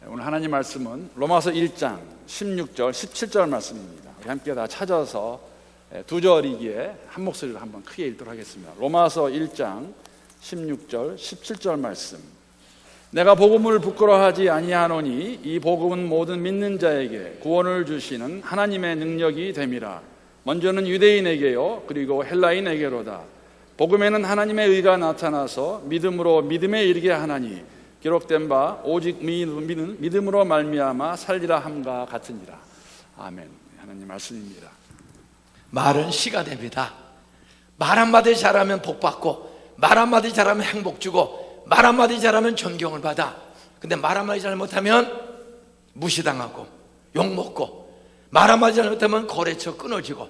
오늘 하나님 말씀은 로마서 1장 16절 17절 말씀입니다. 우리 함께 다 찾아서 두 절이기에 한 목소리로 한번 크게 읽도록 하겠습니다. 로마서 1장 16절 17절 말씀. 내가 복음을 부끄러워하지 아니하노니 이 복음은 모든 믿는 자에게 구원을 주시는 하나님의 능력이 됨이라. 먼저는 유대인에게요 그리고 헬라인에게로다. 복음에는 하나님의 의가 나타나서 믿음으로 믿음에 이르게 하나니 기록된 바 오직 믿음으로 말미암아 살리라 함과 같으니라. 아멘. 하나님 말씀입니다. 말은 시가 됩니다. 말 한마디 잘하면 복 받고, 말 한마디 잘하면 행복 주고, 말 한마디 잘하면 존경을 받아. 근데 말 한마디 잘못하면 무시당하고 욕먹고, 말 한마디 잘못하면 거래처 끊어지고,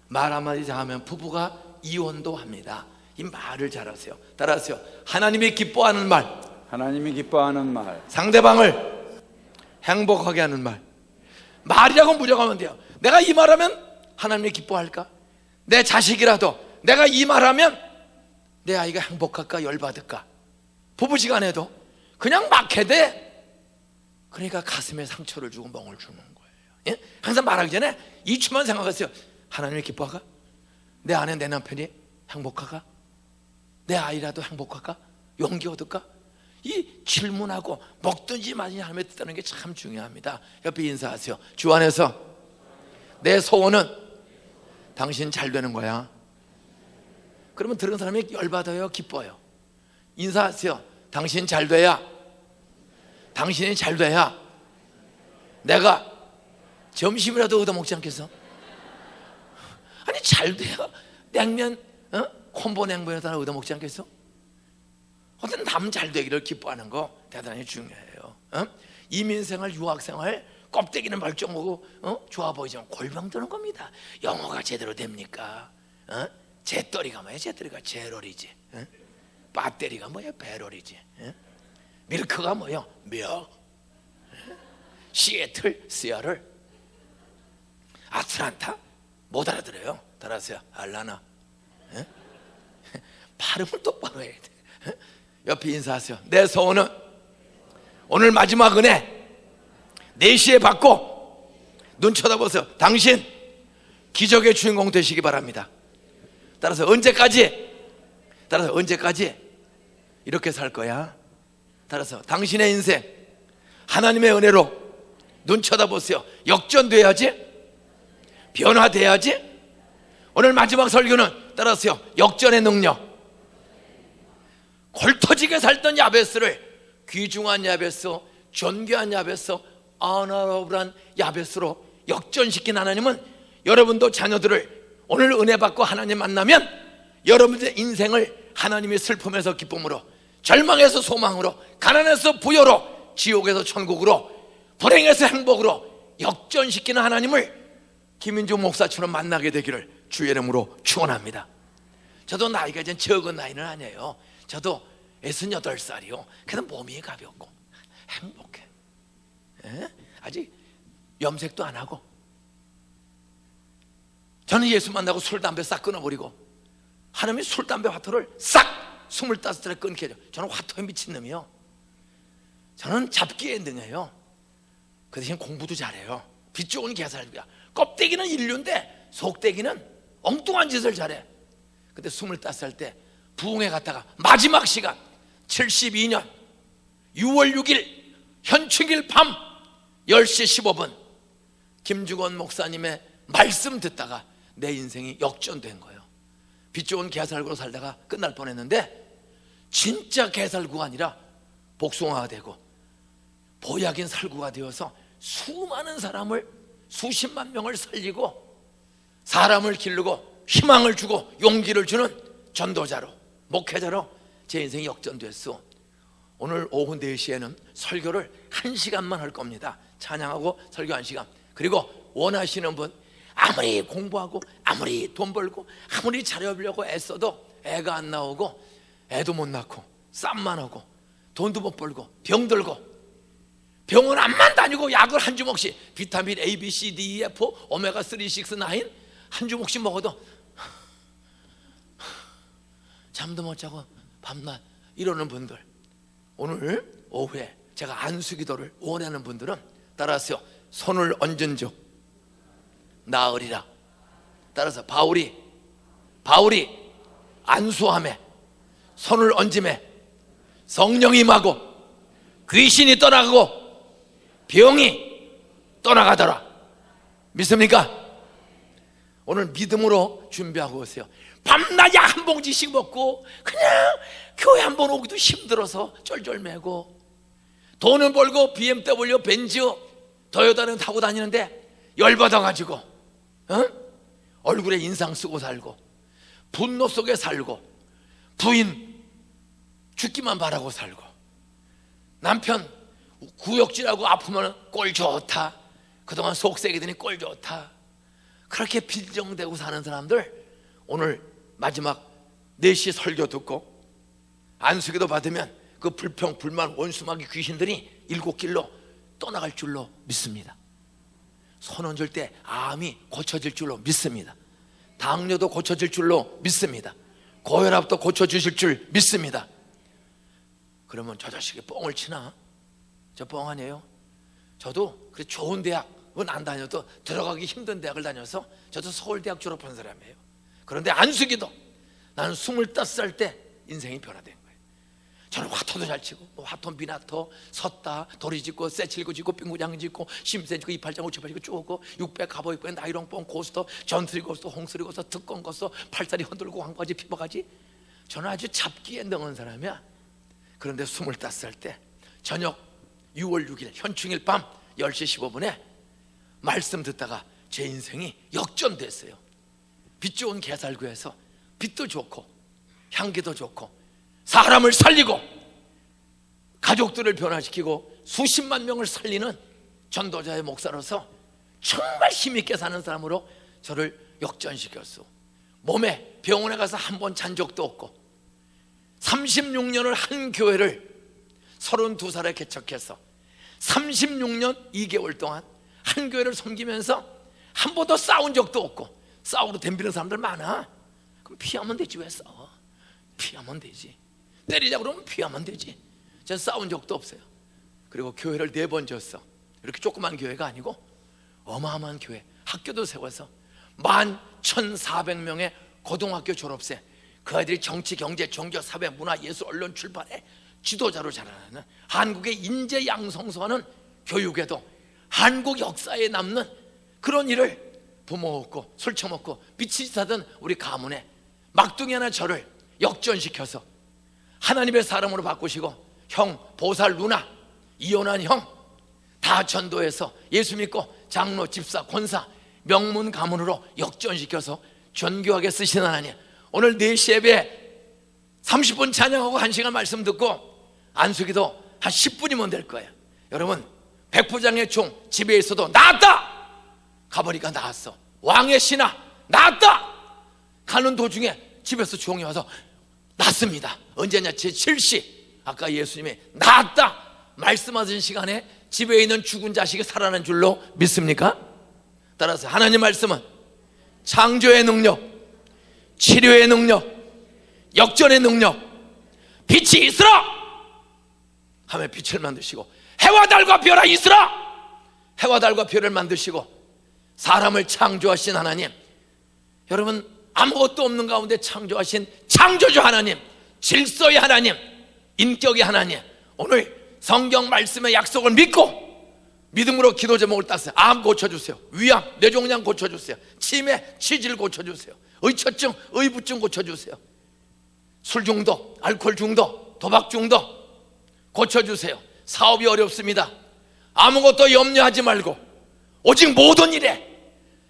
말 한마디 잘하면 부부가 이혼도 합니다. 이 말을 잘하세요. 따라하세요. 하나님이 기뻐하는 말, 하나님이 기뻐하는 말, 상대방을 행복하게 하는 말. 말이라고 무력하면 돼요. 내가 이 말하면 하나님이 기뻐할까? 내 자식이라도 내가 이 말하면 내 아이가 행복할까 열받을까? 부부지간에도 그냥 막 해대. 그러니까 가슴에 상처를 주고 멍을 주는 거예요. 예? 항상 말하기 전에 이추만 생각하세요. 하나님이 기뻐할까? 내 아내 내 남편이 행복할까? 내 아이라도 행복할까? 용기 얻을까? 이 질문하고 먹든지 마든지 하나님의 뜻하는 게 참 중요합니다. 옆에 인사하세요. 주 안에서 내 소원은 당신 잘 되는 거야. 그러면 들은 사람이 열받아요, 기뻐요? 인사하세요. 당신 잘 돼야, 당신이 잘 돼야 내가 점심이라도 얻어먹지 않겠어? 아니 잘 돼야 냉면, 콤보 냉면이라도 하나 얻어먹지 않겠어? 어떤 남 잘 되기를 기뻐하는 거 대단히 중요해요. 이민생활, 유학생활 껍데기는 말종하고 좋아 보이지만 골병 드는 겁니다. 영어가 제대로 됩니까? 재떨이가 뭐야? 재떨이가 제럴이지. 배터리가 뭐야? 배럴이지. 밀크가 뭐야? 밀. 시애틀, 시애틀. 아틀란타? 못 알아들어요. 따라하세요. 알라나. 발음을 똑바로 해야 돼. 옆에 인사하세요. 내 소원은 오늘 마지막 은혜 4시에 받고 눈 쳐다보세요. 당신 기적의 주인공 되시기 바랍니다. 따라서 언제까지? 따라서 언제까지 이렇게 살 거야? 따라서 당신의 인생 하나님의 은혜로 눈 쳐다보세요. 역전돼야지, 변화돼야지. 오늘 마지막 설교는 따라서요. 역전의 능력. 골터지게 살던 야베스를 귀중한 야베스, 존귀한 야베스, 아나러블한 야베스로 역전시킨 하나님은 여러분도 자녀들을 오늘 은혜 받고 하나님 만나면 여러분의 인생을 하나님의 슬픔에서 기쁨으로, 절망에서 소망으로, 가난에서 부여로, 지옥에서 천국으로, 불행에서 행복으로 역전시키는 하나님을 김인중 목사처럼 만나게 되기를 주의 이름으로 축원합니다. 저도 나이가 이제 적은 나이는 아니에요. 저도 68살이요. 그래도 몸이 가볍고 행복해. 아직 염색도 안 하고. 저는 예수 만나고 술, 담배 싹 끊어버리고 하나님이 술, 담배, 화투를 싹 25살에 끊게 해줘. 저는 화투에 미친 놈이요. 저는 잡기에 능해요. 그 대신 공부도 잘해요. 빚 좋은 개살비야. 껍데기는 인류인데 속대기는 엉뚱한 짓을 잘해. 근데 25살 때 부흥회 갔다가 마지막 시간 72년 6월 6일 현충일 밤 10시 15분 김주건 목사님의 말씀 듣다가 내 인생이 역전된 거예요. 빚 좋은 개살구로 살다가 끝날 뻔했는데 진짜 개살구가 아니라 복숭아가 되고 보약인 살구가 되어서 수많은 사람을, 수십만 명을 살리고 사람을 기르고 희망을 주고 용기를 주는 전도자로, 목회자로 제 인생이 역전됐어. 오늘 오후 4시에는 설교를 1시간만 할 겁니다. 찬양하고 설교 1시간. 그리고 원하시는 분, 아무리 공부하고 아무리 돈 벌고 아무리 잘하려고 애써도 애가 안 나오고 애도 못 낳고 쌈만 하고 돈도 못 벌고 병들고 병원 암만 다니고 약을 한 주먹씩 비타민 A, B, C, D, E, F, 오메가 3, 6, 9 한 주먹씩 먹어도 잠도 못 자고 밤낮 이러는 분들, 오늘 오후에 제가 안수기도를 원하는 분들은 따라하세요. 손을 얹은 즉 나으리라. 따라서 바울이 안수함에 손을 얹음에 성령이 임하고 귀신이 떠나가고 병이 떠나가더라. 믿습니까? 오늘 믿음으로 준비하고 오세요. 밤낮 약 한 봉지씩 먹고 그냥 교회 한 번 오기도 힘들어서 쩔쩔매고 돈은 벌고 BMW, 벤츠, 토요타는 타고 다니는데 열받아가지고 얼굴에 인상 쓰고 살고 분노 속에 살고 부인 죽기만 바라고 살고 남편 구역질하고 아프면 꼴 좋다, 그동안 속세게 더니 꼴 좋다, 그렇게 빈정대고 사는 사람들 오늘 마지막 4시 설교 듣고 안수기도 받으면 그 불평, 불만, 원수마귀 귀신들이 7길로 떠나갈 줄로 믿습니다. 손 얹을 때 암이 고쳐질 줄로 믿습니다. 당뇨도 고쳐질 줄로 믿습니다. 고혈압도 고쳐주실 줄 믿습니다. 그러면 저 자식이 뻥을 치나? 저 뻥 아니에요? 저도 그래 좋은 대학은 안 다녀도 들어가기 힘든 대학을 다녀서 저도 서울대학 졸업한 사람이에요. 그런데 안수기도 나는 25살 때 인생이 변화된 거예요. 저는 화토도 잘 치고 화토, 미나토, 섰다, 도리 짓고 쇠칠구 짓고 빙구장 짓고 심세 짓고 이팔장 오칠팔 짓고 쪼고 600 갑오 입고 나이롱뽕 고스톱 전투리 고스톱 홍수리 고스톱 특권 고스톱 팔다리 흔들고 황바지 피바가지. 저는 아주 잡기에 능한 사람이야. 그런데 25살 때 저녁 6월 6일 현충일 밤 10시 15분에 말씀 듣다가 제 인생이 역전됐어요. 빛 좋은 게살구에서 빛도 좋고 향기도 좋고 사람을 살리고 가족들을 변화시키고 수십만 명을 살리는 전도자의 목사로서 정말 힘있게 사는 사람으로 저를 역전시켰어. 몸에 병원에 가서 한 번 잔 적도 없고 36년을 한 교회를 32살에 개척해서 36년 2개월 동안 한 교회를 섬기면서 한 번도 싸운 적도 없고, 싸우러 덤비는 사람들 많아. 그럼 피하면 되지. 왜 싸워? 피하면 되지. 때리자 그러면 피하면 되지. 제가 싸운 적도 없어요. 그리고 교회를 4번 졌어. 이렇게 조그만 교회가 아니고 어마어마한 교회, 학교도 세워서 11,400명의 고등학교 졸업생, 그 아이들이 정치, 경제, 종교, 사회, 문화, 예술, 언론, 출판에 지도자로 자라나는, 한국의 인재 양성소하는 교육에도 한국 역사에 남는 그런 일을 부모 없고 술 처먹고 미치짓 하던 우리 가문에 막둥이 하나 저를 역전시켜서 하나님의 사람으로 바꾸시고, 형, 보살, 누나, 이혼한 형 다 전도해서 예수 믿고 장로, 집사, 권사, 명문 가문으로 역전시켜서 존귀하게 쓰신 하나님, 오늘 4시 예배 30분 찬양하고 1시간 말씀 듣고 안수기도 한 10분이면 될 거예요. 여러분, 백부장의 종 집에 있어도 나았다! 가보니까 나았어. 왕의 신하 나았다! 가는 도중에 집에서 종이 와서 낫습니다. 언제냐? 제7시 아까 예수님이 나았다 말씀하신 시간에 집에 있는 죽은 자식이 살아난 줄로 믿습니까? 따라서 하나님 말씀은 창조의 능력, 치료의 능력, 역전의 능력, 빛이 있으라 하면 빛을 만드시고, 해와 달과 별아 있으라, 해와 달과 별을 만드시고, 사람을 창조하신 하나님, 여러분 아무것도 없는 가운데 창조하신 창조주 하나님, 질서의 하나님, 인격의 하나님, 오늘 성경 말씀의 약속을 믿고 믿음으로 기도 제목을 땄어요. 암 고쳐주세요. 위암, 뇌종양 고쳐주세요. 치매, 치질 고쳐주세요. 의처증, 의부증 고쳐주세요. 술 중독, 알코올 중독, 도박 중독 고쳐주세요. 사업이 어렵습니다. 아무것도 염려하지 말고 오직 모든 일에,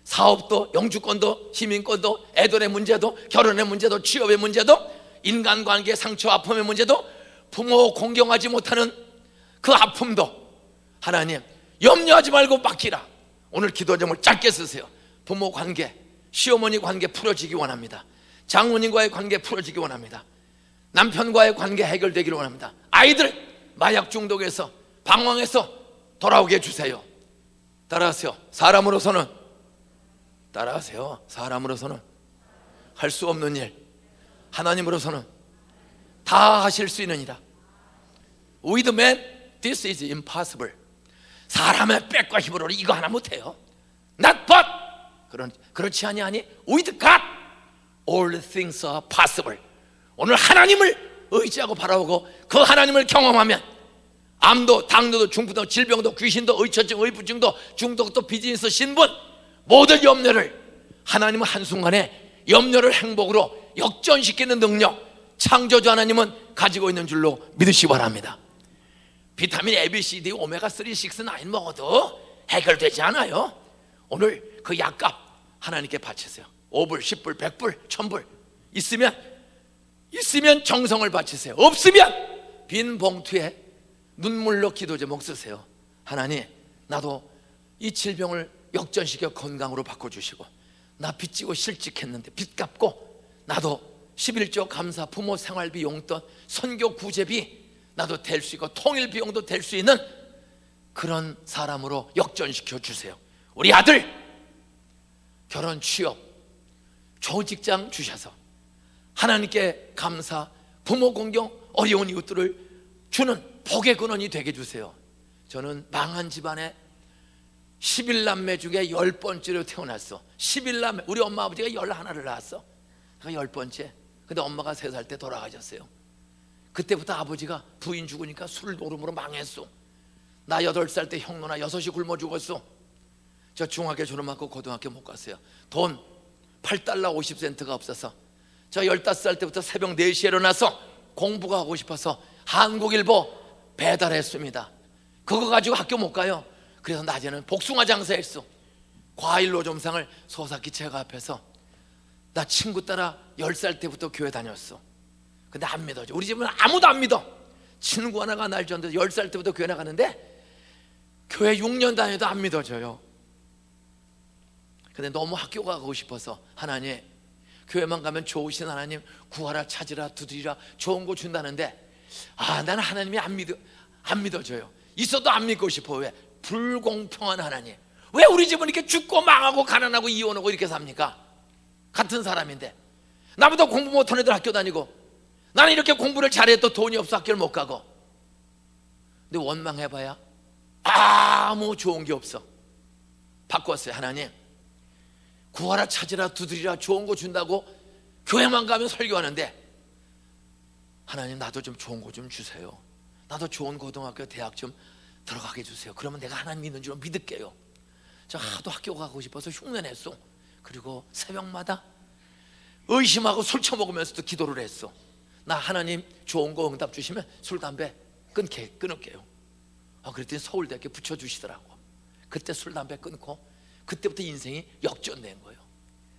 사업도, 영주권도, 시민권도, 애들의 문제도, 결혼의 문제도, 취업의 문제도, 인간관계 상처 아픔의 문제도, 부모 공경하지 못하는 그 아픔도 하나님 염려하지 말고 맡기라. 오늘 기도 제목을 짧게 쓰세요. 부모 관계, 시어머니 관계 풀어지기 원합니다. 장모님과의 관계 풀어지기 원합니다. 남편과의 관계 해결되기를 원합니다. 아이들 마약 중독에서, 방황해서 돌아오게 해주세요. 따라하세요. 사람으로서는, 따라하세요. 사람으로서는 할 수 없는 일, 하나님으로서는 다 하실 수 있느니라. With man This is impossible. 사람의 빽과 힘으로는 이거 하나 못해요. Not but. 그렇지 아니하니 with God all things are possible. 오늘 하나님을 의지하고 바라보고 그 하나님을 경험하면 암도, 당뇨도, 중풍도, 질병도, 귀신도, 의처증, 의부증도, 중독도, 비즈니스, 신분 모든 염려를 하나님은 한순간에 염려를 행복으로 역전시키는 능력 창조주 하나님은 가지고 있는 줄로 믿으시기 바랍니다. 비타민 A, B, C, D, 오메가 3, 6, 9 먹어도 해결되지 않아요. 오늘 그 약값 하나님께 바치세요. 5불, 10불, 100불, 1000불 있으면 정성을 바치세요. 없으면 빈 봉투에 눈물로 기도 제목 쓰세요. 하나님, 나도 이 질병을 역전시켜 건강으로 바꿔주시고, 나 빚지고 실직했는데 빚 갚고, 나도 11조 감사, 부모 생활비 용돈, 선교 구제비 나도 될 수 있고 통일 비용도 될 수 있는 그런 사람으로 역전시켜 주세요. 우리 아들 결혼, 취업, 좋은 직장 주셔서 하나님께 감사, 부모 공경, 어려운 이웃들을 주는 복의 근원이 되게 해주세요. 저는 망한 집안에 11남매 중에 10번째로 태어났어. 11남매, 우리 엄마 아버지가 11을 낳았어. 그가 10번째. 근데 엄마가 3살 때 돌아가셨어요. 그때부터 아버지가 부인 죽으니까 술 노름으로 망했어. 나 8살 때 형 누나 6이 굶어 죽었어. 저 중학교 졸업하고 고등학교 못 갔어요. 돈 $8 50센트가 없어서 저 15살 때부터 새벽 4시에 일어나서 공부가 하고 싶어서 한국일보 배달했습니다. 그거 가지고 학교 못 가요. 그래서 낮에는 복숭아 장사했어. 과일 노점상을 소사키 제가 앞에서 나 친구 따라 10살 때부터 교회 다녔어. 근데 안 믿어져. 우리 집은 아무도 안 믿어. 친구 하나가 날 줬는데 10살 때부터 교회 나가는데 교회 6년 다녀도 안 믿어져요. 근데 너무 학교 가고 싶어서 하나님, 교회만 가면 좋으신 하나님 구하라, 찾으라, 두드리라 좋은 거 준다는데 나는 하나님이 안 믿어져요. 있어도 안 믿고 싶어. 왜? 불공평한 하나님. 왜 우리 집은 이렇게 죽고 망하고 가난하고 이혼하고 이렇게 삽니까? 같은 사람인데 나보다 공부 못한 애들 학교 다니고 나는 이렇게 공부를 잘해도 돈이 없어 학교를 못 가고. 근데 원망해봐야 아무 좋은 게 없어. 바꿨어요. 하나님, 구하라, 찾으라, 두드리라 좋은 거 준다고 교회만 가면 설교하는데 하나님, 나도 좀 좋은 거 좀 주세요. 나도 좋은 고등학교, 대학 좀 들어가게 해주세요. 그러면 내가 하나님 믿는 줄 믿을게요. 저 하도 학교 가고 싶어서 흉내냈어. 그리고 새벽마다 의심하고 술 처먹으면서도 기도를 했어. 나 하나님 좋은 거 응답 주시면 술, 담배 끊을게요. 그랬더니 서울대학교 붙여주시더라고. 그때 술, 담배 끊고 그때부터 인생이 역전된 거예요.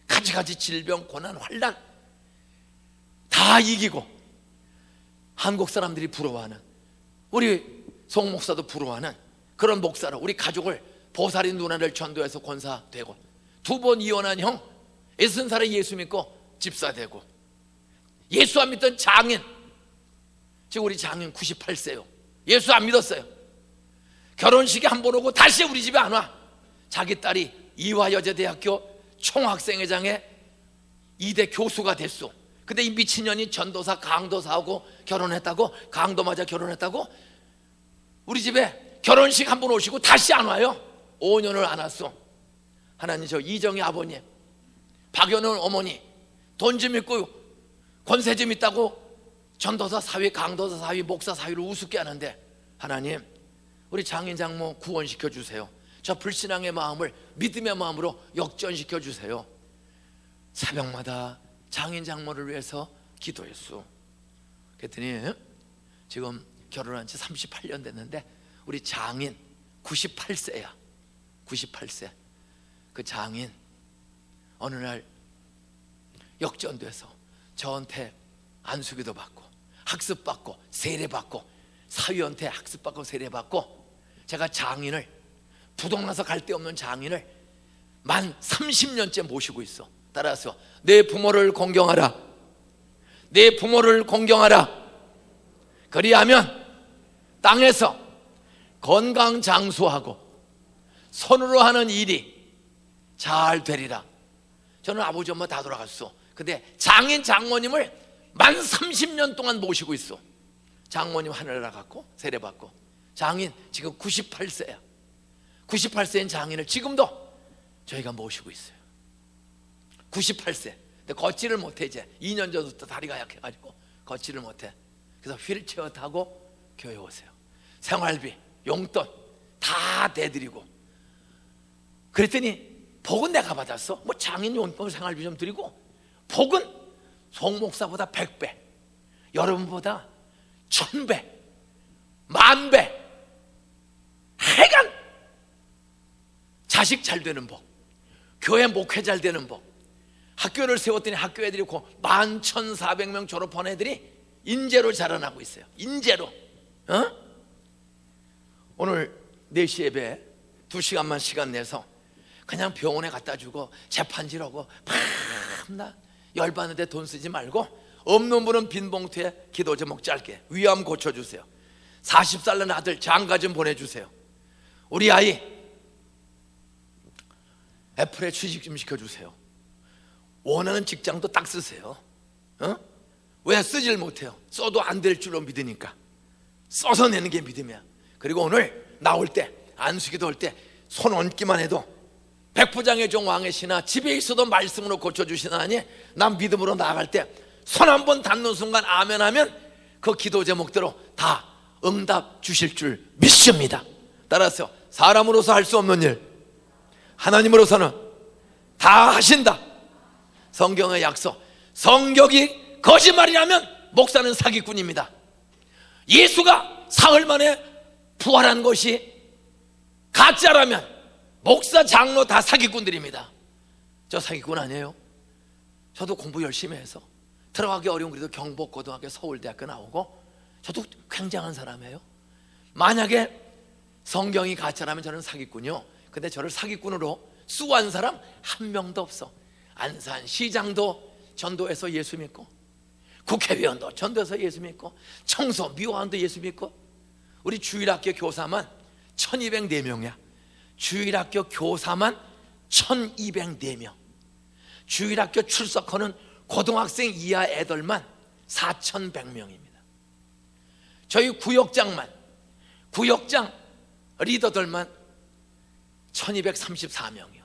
가지가지 질병, 고난, 환난 다 이기고 한국 사람들이 부러워하는, 우리 송 목사도 부러워하는 그런 목사로 우리 가족을 보살인 누나를 전도해서 권사되고 2번 이혼한 형 60살에 예수 믿고 집사 되고, 예수 안 믿던 장인, 지금 우리 장인 98세요. 예수 안 믿었어요. 결혼식에 한 번 오고 다시 우리 집에 안 와. 자기 딸이 이화여자대학교 총학생회장에 2대 교수가 됐어. 근데 이 미친년이 전도사, 강도사하고 결혼했다고, 강도 맞아 결혼했다고 우리 집에 결혼식 한 번 오시고 다시 안 와요. 5년을 안 왔어. 하나님, 저 이정희 아버님, 박연원 어머니 돈 좀 있고 권세 좀 있다고 전도사 사위, 강도사 사위, 목사 사위를 우습게 하는데 하나님, 우리 장인 장모 구원시켜 주세요. 저 불신앙의 마음을 믿음의 마음으로 역전시켜 주세요. 새벽마다 장인 장모를 위해서 기도했어. 그랬더니 지금 결혼한 지 38년 됐는데 우리 장인 98세야 98세. 그 장인 어느 날 역전돼서 저한테 안수기도 받고 학습받고 세례받고 사위한테 학습받고 세례받고, 제가 장인을, 부동나서 갈 데 없는 장인을 만 30년째 모시고 있어. 따라서 내 부모를 공경하라, 내 부모를 공경하라. 그리하면 땅에서 건강 장수하고 손으로 하는 일이 잘 되리라. 저는 아버지 엄마 다 돌아갔어. 근데 장인 장모님을 만 30년 동안 모시고 있어. 장모님 하늘 나갔고 세례받고, 장인 지금 98세야. 98세인 장인을 지금도 저희가 모시고 있어요. 98세. 근데 걷지를 못해. 이제 2년 전부터 다리가 약해가지고 걷지를 못해. 그래서 휠체어 타고 교회 오세요. 생활비, 용돈 다 대드리고. 그랬더니 복은 내가 받았어. 뭐 장인 용돈 생활비 좀 드리고, 복은 송 목사보다 100배, 여러분보다 1000배, 10,000배. 하여간 자식 잘 되는 복, 교회 목회 잘 되는 복. 학교를 세웠더니 학교 애들이 11,400명 졸업한 애들이 인재로 자라나고 있어요. 인재로. 오늘 4시 예배 2시간만 시간 내서 그냥 병원에 갖다 주고 재판지라고 밤낮 열받는데 돈 쓰지 말고, 없는 분은 빈 봉투에 기도 제목 짧게, 위암 고쳐주세요. 40살 난 아들 장가 좀 보내주세요. 우리 아이 애플에 취직 좀 시켜주세요. 원하는 직장도 딱 쓰세요. 왜 쓰질 못해요? 써도 안 될 줄로 믿으니까. 써서 내는 게 믿음이야. 그리고 오늘 나올 때, 안수기도 할 때 손 얹기만 해도 백부장의 종 왕의 신하, 집에 있어도 말씀으로 고쳐주시나니 난 믿음으로 나아갈 때 손 한 번 닿는 순간 아멘 하면 그 기도 제목대로 다 응답 주실 줄 믿습니다. 따라서 사람으로서 할 수 없는 일 하나님으로서는 다 하신다. 성경의 약속, 성경이 거짓말이라면 목사는 사기꾼입니다. 예수가 사흘 만에 부활한 것이 가짜라면 목사, 장로 다 사기꾼들입니다. 저 사기꾼 아니에요. 저도 공부 열심히 해서 들어가기 어려운, 그래도 경복고등학교 서울대학교 나오고 저도 굉장한 사람이에요. 만약에 성경이 가짜라면 저는 사기꾼이요. 근데 저를 사기꾼으로 수한 사람 한 명도 없어. 안산시장도 전도해서 예수 믿고, 국회의원도 전도해서 예수 믿고, 청소 미화원도 예수 믿고. 우리 주일학교 교사만 1204명이야 주일학교 교사만 1204명. 주일학교 출석하는 고등학생 이하 애들만 4100명입니다 저희 구역장 리더들만 1234명이요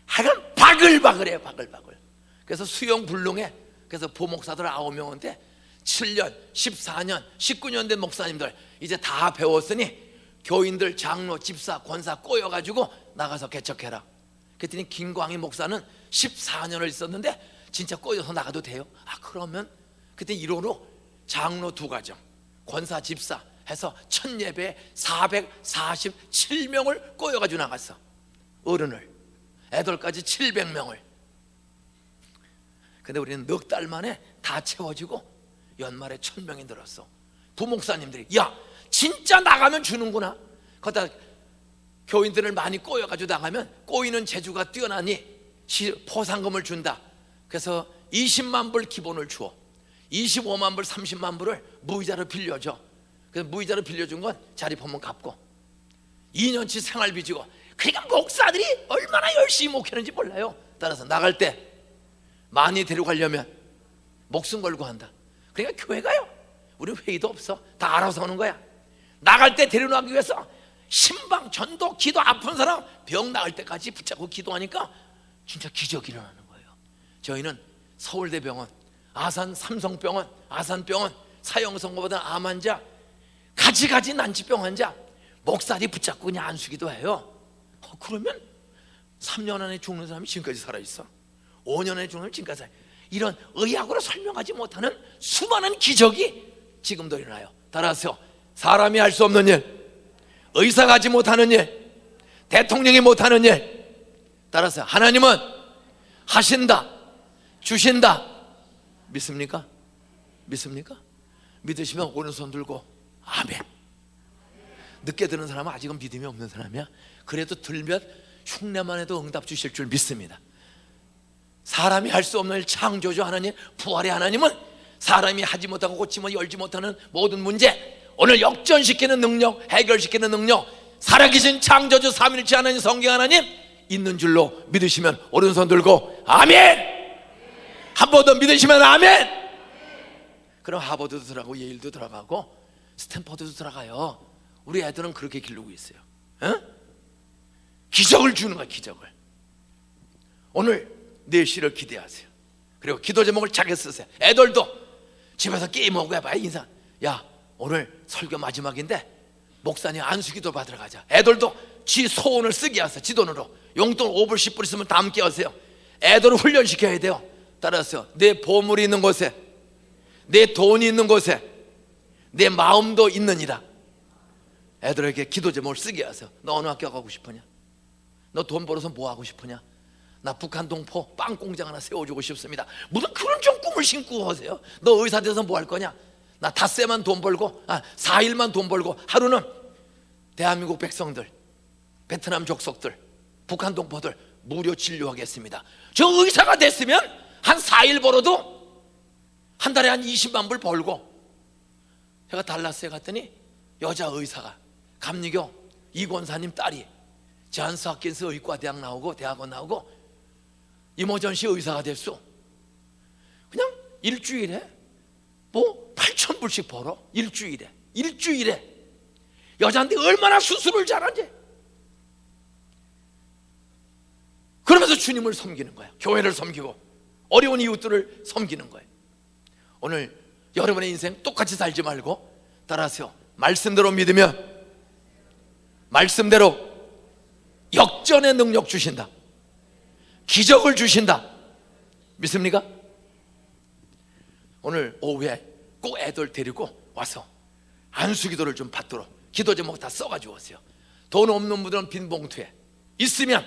하여간 바글바글해요. 바글바글. 그래서 수영 불능에, 그래서 부목사들 9명인데 7년, 14년, 19년 된 목사님들 이제 다 배웠으니 교인들, 장로, 집사, 권사 꼬여가지고 나가서 개척해라. 그랬더니 김광희 목사는 14년을 있었는데 진짜 꼬여서 나가도 돼요? 그러면 그때 1호로 장로 2가정, 권사, 집사 해서 첫 예배에 447명을 꼬여가지고 나갔어. 어른을, 애들까지 700명을. 근데 우리는 넉 달 만에 다 채워지고 연말에 1000명이 늘었어. 부목사님들이 야 진짜 나가면 주는구나. 거기다 교인들을 많이 꼬여가지고 나가면 꼬이는 재주가 뛰어나니 포상금을 준다. 그래서 20만 불 기본을 주어 25만 불, 30만 불을 무이자로 빌려줘. 그래서 무이자로 빌려준 건 자립하면 갚고 2년치 생활비 주고. 그러니까 목사들이 얼마나 열심히 목회하는지 몰라요. 따라서 나갈 때 많이 데려가려면 목숨 걸고 한다. 그러니까 교회 가요. 우리 회의도 없어. 다 알아서 오는 거야. 나갈 때 데려가기 위해서 신방, 전도, 기도, 아픈 사람 병 나을 때까지 붙잡고 기도하니까 진짜 기적이 일어나는 거예요. 저희는 서울대병원, 아산 삼성병원, 아산병원, 사형선고받은 암 환자, 가지가지 난치병 환자 목사들이 붙잡고 그냥 안수기도 해요. 그러면 3년 안에 죽는 사람이 지금까지 살아있어. 5년 안에 죽는 사람이 지금까지 살아있어. 이런 의학으로 설명하지 못하는 수많은 기적이 지금도 일어나요. 따라서 사람이 할 수 없는 일, 의사가 하지 못하는 일, 대통령이 못하는 일, 따라서 하나님은 하신다, 주신다. 믿습니까? 믿습니까? 믿으시면 오른손 들고 아멘. 늦게 드는 사람은 아직은 믿음이 없는 사람이야. 그래도 들면 흉내만 해도 응답 주실 줄 믿습니다. 사람이 할 수 없는 일, 창조주 하나님, 부활의 하나님은 사람이 하지 못하고 고치 못 열지 못하는 모든 문제 오늘 역전시키는 능력, 해결시키는 능력, 살아계신 창조주 삼위일체 하나님, 성경 하나님 있는 줄로 믿으시면 오른손 들고 아멘. 한 번 더 믿으시면 아멘. 그럼 하버드도 들어가고 예일도 들어가고 스탠퍼드도 들어가요. 우리 애들은 그렇게 기르고 있어요. 어? 기적을 주는 거야, 기적을. 오늘 4시를 기대하세요. 그리고 기도 제목을 작게 쓰세요. 애들도 집에서 게임하고 해봐요. 인사, 야 오늘 설교 마지막인데 목사님 안수기도 받으러 가자. 애들도 지 소원을 쓰게 하세요. 지돈으로 용돈 5불 10불 있으면 다 함께 하세요. 애들을 훈련시켜야 돼요. 따라서 내 보물이 있는 곳에, 내 돈이 있는 곳에 내 마음도 있느니라. 애들에게 기도 제목을 쓰게 하세요. 너 어느 학교 가고 싶으냐? 너 돈 벌어서 뭐 하고 싶으냐? 나 북한 동포 빵 공장 하나 세워주고 싶습니다. 무슨 그런 좀 꿈을 신고 하세요. 너 의사 돼서 뭐 할 거냐? 나 닷새만 돈 벌고 4일만 돈 벌고 하루는 대한민국 백성들, 베트남 족속들, 북한 동포들 무료 진료하겠습니다. 저 의사가 됐으면 한 4일 벌어도 한 달에 한 20만 불 벌고. 제가 달라스에 갔더니 여자 의사가 감리교 이권사님 딸이 존스 홉킨스 의과대학 나오고 대학원 나오고 이모전시 의사가 됐어. 그냥 일주일에 뭐 8,000불씩 벌어. 일주일에 여자한테 얼마나 수술을 잘하는지. 그러면서 주님을 섬기는 거야. 교회를 섬기고 어려운 이웃들을 섬기는 거예요. 오늘 여러분의 인생 똑같이 살지 말고 따라하세요. 말씀대로 믿으면 말씀대로 역전의 능력 주신다. 기적을 주신다. 믿습니까? 오늘 오후에 꼭 애들 데리고 와서 안수기도를 좀 받도록 기도 제목 다 써가지고 오세요. 돈 없는 분들은 빈 봉투에 있으면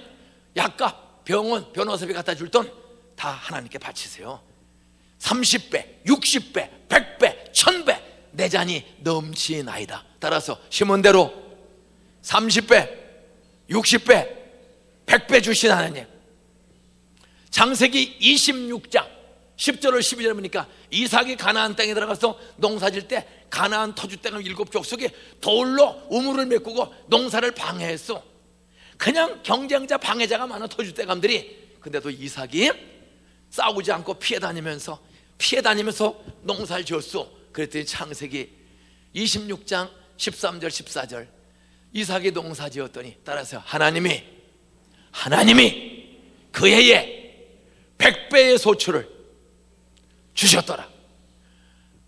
약값 병원 변호사비 갖다 줄 돈 다 하나님께 바치세요. 30배, 60배, 100배, 1000배 내 잔이 넘치나이다. 따라서 심은 대로 30배, 60배, 100배 주신 하나님. 창세기 26장 10절을 12절을 보니까 이삭이 가나안 땅에 들어가서 농사질 때 가나안 터줏대감 7족속이 돌로 우물을 메꾸고 농사를 방해했어. 그냥 경쟁자 방해자가 많아, 터줏대감들이. 근데도 이삭이 싸우지 않고 피해 다니면서 농사를 지었어. 그랬더니 창세기 26장 13절 14절 이삭이 농사 지었더니 따라서 하나님이 그 해에 100배의 소출을 주셨더라.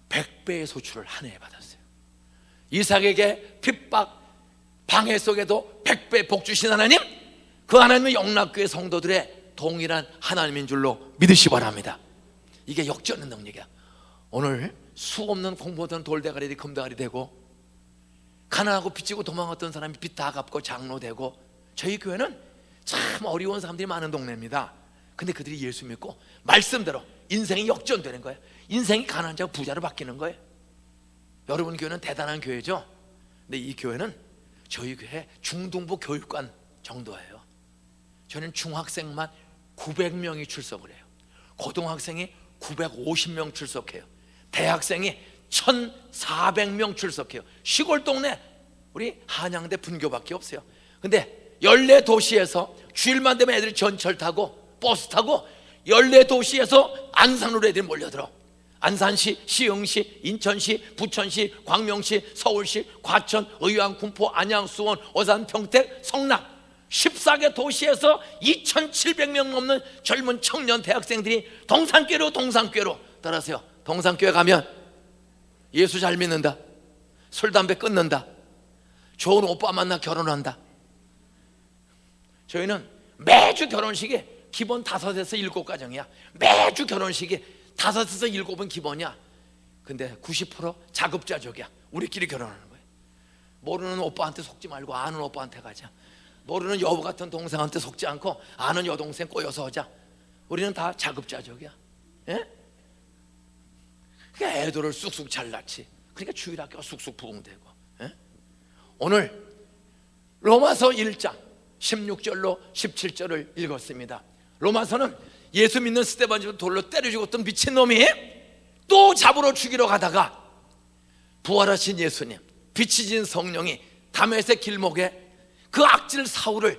100배의 소출을 한 해에 받았어요. 이삭에게 핍박 방해 속에도 100배 복 주신 하나님, 그 하나님은 영락교회 성도들의 동일한 하나님인 줄로 믿으시 바랍니다. 이게 역전의 능력이야. 오늘 수없는 공부하던 돌대가리 금대가리 되고 가난하고 빚지고 도망갔던 사람이 빚 다 갚고 장로 되고. 저희 교회는 참 어려운 사람들이 많은 동네입니다. 근데 그들이 예수 믿고 말씀대로 인생이 역전되는 거예요. 인생이 가난한 자가 부자로 바뀌는 거예요. 여러분 교회는 대단한 교회죠. 근데 이 교회는 저희 교회 중등부 교육관 정도예요. 저는 중학생만 900명이 출석을 해요. 고등학생이 950명 출석해요. 대학생이 1,400명 출석해요. 시골 동네 우리 한양대 분교밖에 없어요. 근데 14도시에서 주일만 되면 애들이 전철 타고 버스 타고 14도시에서 안산으로 애들이 몰려들어. 안산시, 시흥시, 인천시, 부천시, 광명시, 서울시, 과천, 의왕, 군포, 안양, 수원, 오산, 평택, 성남 14개 도시에서 2,700명 넘는 젊은 청년 대학생들이 동산교로 따라하세요. 동산교회 가면 예수 잘 믿는다, 술 담배 끊는다, 좋은 오빠 만나 결혼한다. 저희는 매주 결혼식이 기본 5에서 7가정이야. 매주 결혼식이 5에서 7은 기본이야. 근데 90% 자급자족이야. 우리끼리 결혼하는 거예요. 모르는 오빠한테 속지 말고 아는 오빠한테 가자. 모르는 여보 같은 동생한테 속지 않고 아는 여동생 꼬여서 하자. 우리는 다 자급자족이야. 예? 그러니까 애들을 쑥쑥 잘 낳지. 그러니까 주일학교가 쑥쑥 부흥되고. 예? 오늘 로마서 1장 16절로 17절을 읽었습니다. 로마서는 예수 믿는 스데반 집을 돌로 때려 죽었던 미친놈이 또 잡으러 죽이러 가다가 부활하신 예수님, 빛이 진 성령이 다메섹 길목에 그 악질 사울을,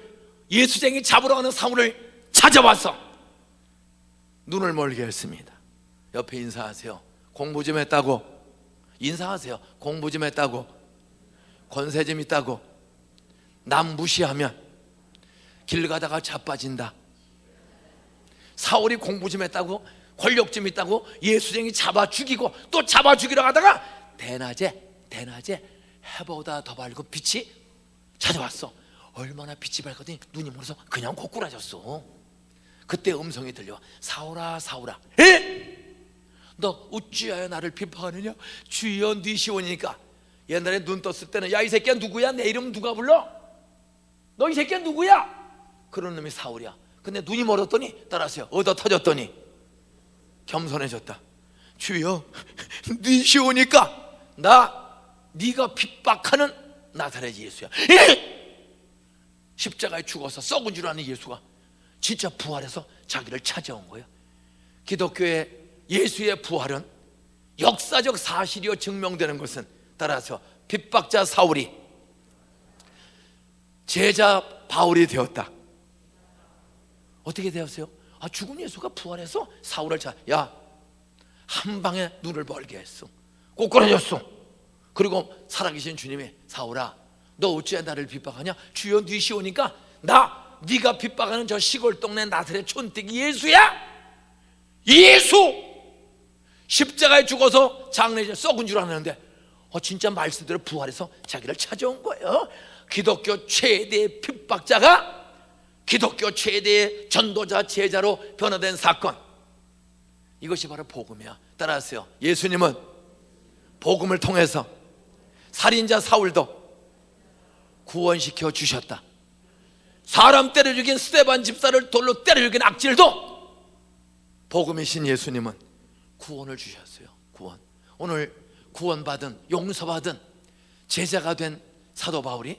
예수쟁이 잡으러 가는 사울을 찾아와서 눈을 멀게 했습니다. 옆에 인사하세요. 공부 좀 했다고? 인사하세요. 공부 좀 했다고, 권세 좀 있다고, 남 무시하면 길 가다가 자빠진다. 사울이 공부 좀 했다고, 권력 좀 있다고 예수쟁이 잡아 죽이고 또 잡아 죽이러 가다가 대낮에 해보다 더 밝고 빛이 찾아왔어. 얼마나 빛이 밝거든요. 눈이 멀어서 그냥 고꾸라졌어. 그때 음성이 들려. 사울아 사울아, 너 어찌하여 나를 비판하느냐? 주여 네 시오니까. 옛날에 눈 떴을 때는 야 이 새끼야 누구야? 내 이름 누가 불러? 너 이 새끼야 누구야? 그런 놈이 사울이야. 근데 눈이 멀었더니 따라서요 얻어 터졌더니 겸손해졌다. 주여 네 시오니까 네가 핍박하는 나사렛 예수야. 십자가에 죽어서 썩은 줄 아는 예수가 진짜 부활해서 자기를 찾아온 거예요. 기독교의 예수의 부활은 역사적 사실이요 증명되는 것은 따라서 핍박자 사울이 제자 바울이 되었다. 어떻게 되었어요? 죽은 예수가 부활해서 사울을 한 방에 눈을 벌게 했어. 꼬꾸라졌어. 그리고 살아계신 주님이 사울아 너 어찌해 나를 핍박하냐? 주여 네 시오니까 네가 핍박하는 저 시골 동네 나사렛 촌뜨기 예수야. 예수 십자가에 죽어서 장례에 썩은 줄 알았는데 진짜 말씀대로 부활해서 자기를 찾아온 거예요. 기독교 최대의 핍박자가 기독교 최대의 전도자 제자로 변화된 사건, 이것이 바로 복음이야. 따라하세요. 예수님은 복음을 통해서 살인자 사울도 구원시켜 주셨다. 사람 때려 죽인 스데반 집사를 돌로 때려 죽인 악질도 복음이신 예수님은 구원을 주셨어요. 구원. 오늘 구원받은 용서받은 제자가 된 사도 바울이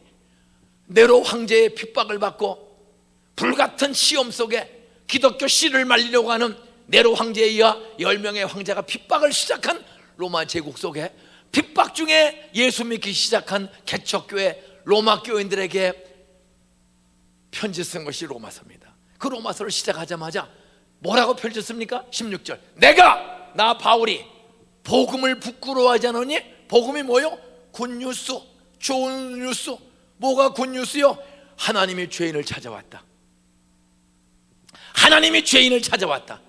네로 황제의 핍박을 받고 불같은 시험 속에 기독교 씨를 말리려고 하는 네로 황제에 의하 10명의 황제가 핍박을 시작한 로마 제국 속에 핍박 중에 예수 믿기 시작한 개척교회 로마 교인들에게 편지 쓴 것이 로마서입니다. 그 로마서를 시작하자마자 뭐라고 펼쳤습니까? 16절 나 바울이 복음을 부끄러워하지 않으니. 복음이 뭐요? 굿뉴스, 좋은 뉴스. 뭐가 굿뉴스요? 하나님이 죄인을 찾아왔다. 하나님이 죄인을 찾아왔다.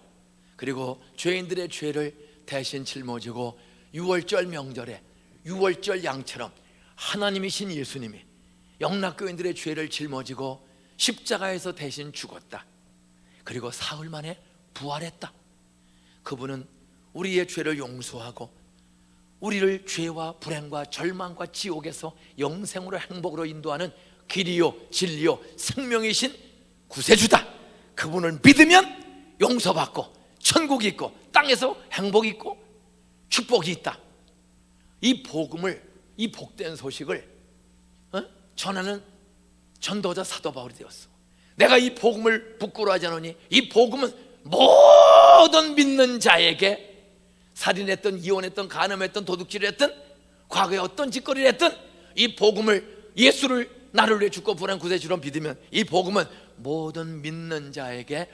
그리고 죄인들의 죄를 대신 짊어지고 6월절 명절에 6월절 양처럼 하나님이신 예수님이 영락교인들의 죄를 짊어지고 십자가에서 대신 죽었다. 그리고 사흘 만에 부활했다. 그분은 우리의 죄를 용서하고 우리를 죄와 불행과 절망과 지옥에서 영생으로 행복으로 인도하는 길이요 진리요 생명이신 구세주다. 그분을 믿으면 용서받고 천국이 있고 땅에서 행복이 있고 축복이 있다. 이 복음을, 이 복된 소식을 전하는 전도자 사도 바울이 되었어. 내가 이 복음을 부끄러워하지 않으니 이 복음은 모든 믿는 자에게 살인했던, 이혼했던, 간음했던, 도둑질을 했던, 과거에 어떤 짓거리를 했던 이 복음을, 예수를 나를 위해 죽고 부활한 구세주로 믿으면 이 복음은 모든 믿는 자에게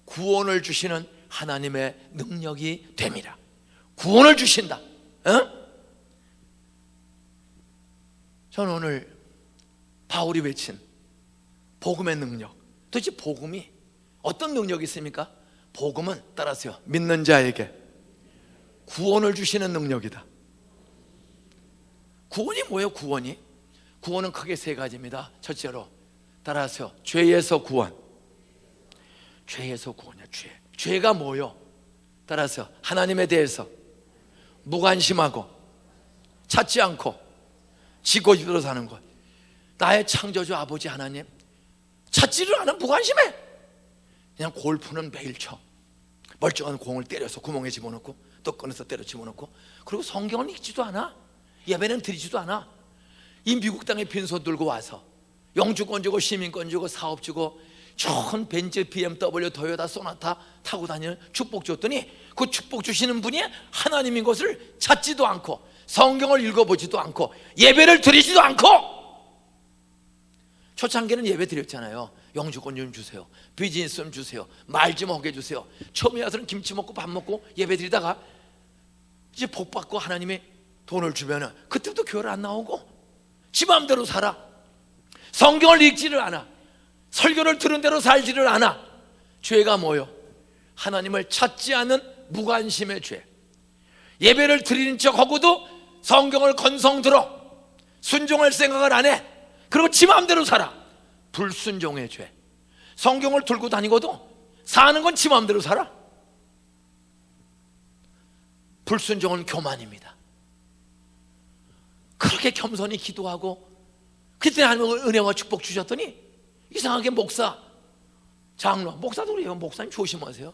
구원을 주시는 하나님의 능력이 됩니다. 구원을 주신다. 저는 오늘 바울이 외친 복음의 능력, 도대체 복음이 어떤 능력이 있습니까? 복음은 따라서요 믿는 자에게 구원을 주시는 능력이다. 구원이 뭐예요? 구원은 크게 세 가지입니다. 첫째로 따라서요 죄에서 구원. 죄에서 구원이야. 죄가 뭐요? 따라서 하나님에 대해서 무관심하고 찾지 않고 지고 싶어서 사는 것. 나의 창조주 아버지 하나님 찾지를 않아. 무관심해. 그냥 골프는 매일 쳐. 멀쩡한 공을 때려서 구멍에 집어넣고 또 꺼내서 때려 집어넣고, 그리고 성경을 읽지도 않아. 예배는 드리지도 않아. 이 미국 땅에 빈손 들고 와서 영주권 주고 시민권 주고 사업 주고 좋은 벤츠, BMW, 토요타, 소나타 타고 다니는 축복 줬더니 그 축복 주시는 분이 하나님인 것을 찾지도 않고 성경을 읽어보지도 않고 예배를 드리지도 않고. 초창기는 예배 드렸잖아요. 영주권 좀 주세요, 비즈니스 좀 주세요, 말 좀 하게 해주세요. 처음에 와서는 김치 먹고 밥 먹고 예배 드리다가 이제 복 받고 하나님이 돈을 주면은 그때부터 교회를 안 나오고 지 마음대로 살아. 성경을 읽지를 않아. 설교를 들은 대로 살지를 않아. 죄가 뭐요? 하나님을 찾지 않는 무관심의 죄. 예배를 드리는 척하고도 성경을 건성 들어 순종할 생각을 안 해. 그리고 지 마음대로 살아. 불순종의 죄. 성경을 들고 다니고도 사는 건 지 마음대로 살아. 불순종은 교만입니다. 그렇게 겸손히 기도하고 그때 하나님은 은혜와 축복 주셨더니 이상하게 목사, 장로, 목사도 그래요. 목사님 조심하세요.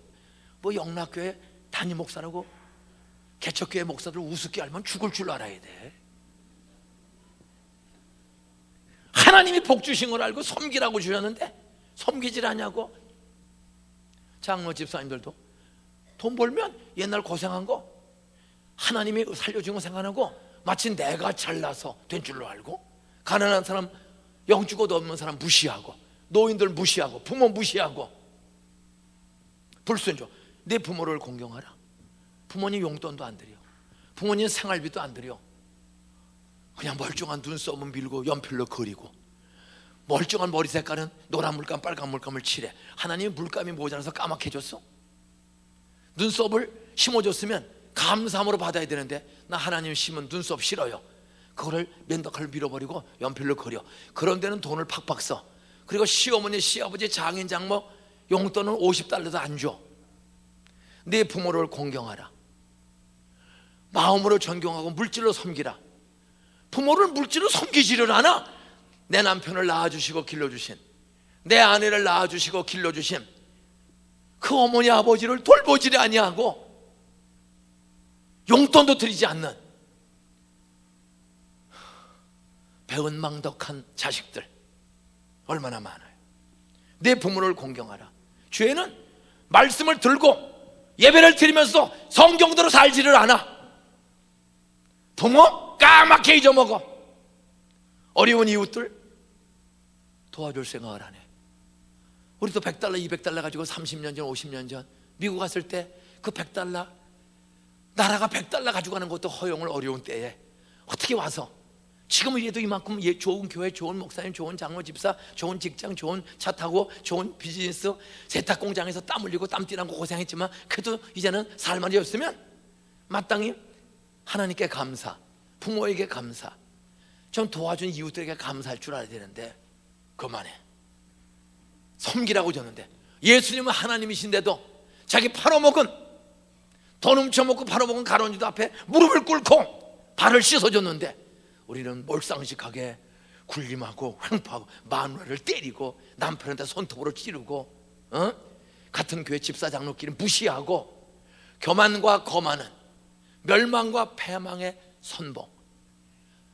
뭐 영락교회 담임 목사라고 개척교회 목사들 우습게 알면 죽을 줄 알아야 돼. 하나님이 복 주신 걸 알고 섬기라고 주셨는데 섬기질 않냐고. 장로 집사님들도 돈 벌면 옛날 고생한 거 하나님이 살려준 거 생각하고 마치 내가 잘나서 된 줄로 알고, 가난한 사람, 영주고도 없는 사람 무시하고, 노인들 무시하고, 부모 무시하고. 불순종. 내 부모를 공경하라. 부모님 용돈도 안 드려. 부모님 생활비도 안 드려. 그냥 멀쩡한 눈썹은 밀고 연필로 그리고, 멀쩡한 머리 색깔은 노란 물감 빨간 물감을 칠해. 하나님이 물감이 모자라서 까맣게 해줬어? 눈썹을 심어줬으면 감사함으로 받아야 되는데 나 하나님 심은 눈썹 싫어요. 그거를 면도칼로 밀어버리고 연필로 그려. 그런 데는 돈을 팍팍 써. 그리고 시어머니, 시아버지, 장인, 장모 용돈은 50달러도 안 줘. 내 부모를 공경하라. 마음으로 존경하고 물질로 섬기라. 부모를 물질로 섬기지를 않아. 내 남편을 낳아주시고 길러주신, 내 아내를 낳아주시고 길러주신 그 어머니 아버지를 돌보지를 아니하고 용돈도 드리지 않는 배은망덕한 자식들 얼마나 많아요. 내 부모를 공경하라. 죄는 말씀을 들고 예배를 드리면서 성경대로 살지를 않아. 부모 까맣게 잊어먹어. 어려운 이웃들 도와줄 생각을 안 해. 우리도 100달러 200달러 가지고 30년 전 50년 전 미국 갔을 때 그 100달러, 나라가 100달러 가지고 가는 것도 허용을 어려운 때에 어떻게 와서 지금은 이래도 이만큼 좋은 교회, 좋은 목사님, 좋은 장로 집사, 좋은 직장, 좋은 차 타고 좋은 비즈니스, 세탁 공장에서 땀 흘리고 땀 띠라고 고생했지만 그래도 이제는 살만이 없으면 마땅히 하나님께 감사, 부모에게 감사, 좀 도와준 이웃들에게 감사할 줄 알아야 되는데 그만해. 섬기라고 줬는데 예수님은 하나님이신데도 자기 팔아먹은, 돈 훔쳐먹고 팔아먹은 가론지도 앞에 무릎을 꿇고 발을 씻어줬는데 우리는 몰상식하게 군림하고 횡포하고 마누라를 때리고 남편한테 손톱으로 찌르고 같은 교회 집사 장로끼리 무시하고 교만과 거만은 멸망과 패망의 선봉.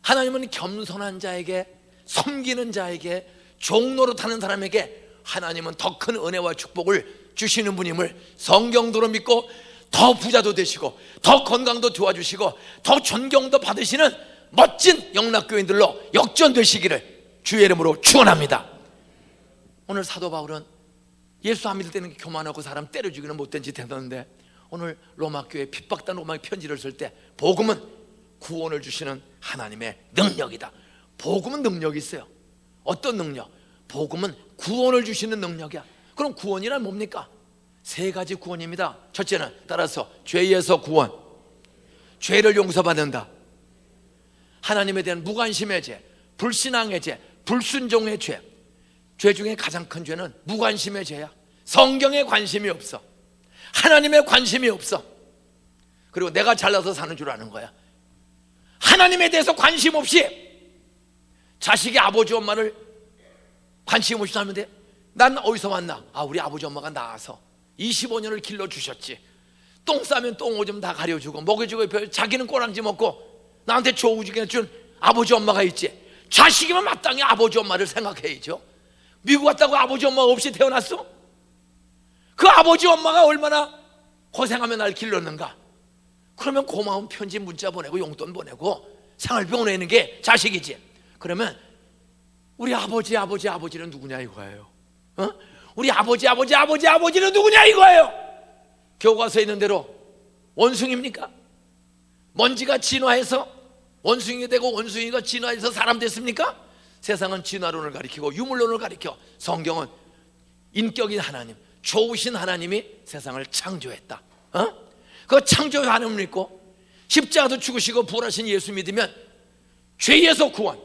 하나님은 겸손한 자에게, 섬기는 자에게, 종노릇하는 사람에게 하나님은 더 큰 은혜와 축복을 주시는 분임을 성경도로 믿고 더 부자도 되시고 더 건강도 도와주시고 더 존경도 받으시는 멋진 영락교인들로 역전되시기를 주의 이름으로 축원합니다. 오늘 사도 바울은 예수 안 믿을 때는 교만하고 사람 때려 죽이는 못된 짓 했었는데 오늘 로마교회 핍박단 로마의 편지를 쓸 때 복음은 구원을 주시는 하나님의 능력이다. 복음은 능력이 있어요. 어떤 능력? 복음은 구원을 주시는 능력이야. 그럼 구원이란 뭡니까? 세 가지 구원입니다. 첫째는 따라서 죄에서 구원, 죄를 용서받는다. 하나님에 대한 무관심의 죄, 불신앙의 죄, 불순종의 죄. 죄 중에 가장 큰 죄는 무관심의 죄야. 성경에 관심이 없어. 하나님에 관심이 없어. 그리고 내가 잘나서 사는 줄 아는 거야. 하나님에 대해서 관심 없이 자식이 아버지 엄마를 관심 없이 사는데 난 어디서 왔나? 아, 우리 아버지 엄마가 낳아서 25년을 길러주셨지. 똥 싸면 똥 오줌 다 가려주고 먹여주고 자기는 꼬랑지 먹고 나한테 조우지게 준 아버지 엄마가 있지. 자식이면 마땅히 아버지 엄마를 생각해야죠. 미국 갔다고 아버지 엄마 없이 태어났어? 그 아버지 엄마가 얼마나 고생하며 날 길렀는가. 그러면 고마운 편지 문자 보내고 용돈 보내고 생활비 보내는 게 자식이지. 그러면 우리 아버지는 누구냐 이거예요. 우리 아버지는 누구냐 이거예요. 교과서에 있는 대로 원숭이입니까? 먼지가 진화해서 원숭이가 되고 원숭이가 진화해서 사람 됐습니까? 세상은 진화론을 가리키고 유물론을 가리켜, 성경은 인격인 하나님, 좋으신 하나님이 세상을 창조했다. 그 창조의 하나님을 믿고 십자가도 죽으시고 부활하신 예수 믿으면 죄에서 구원,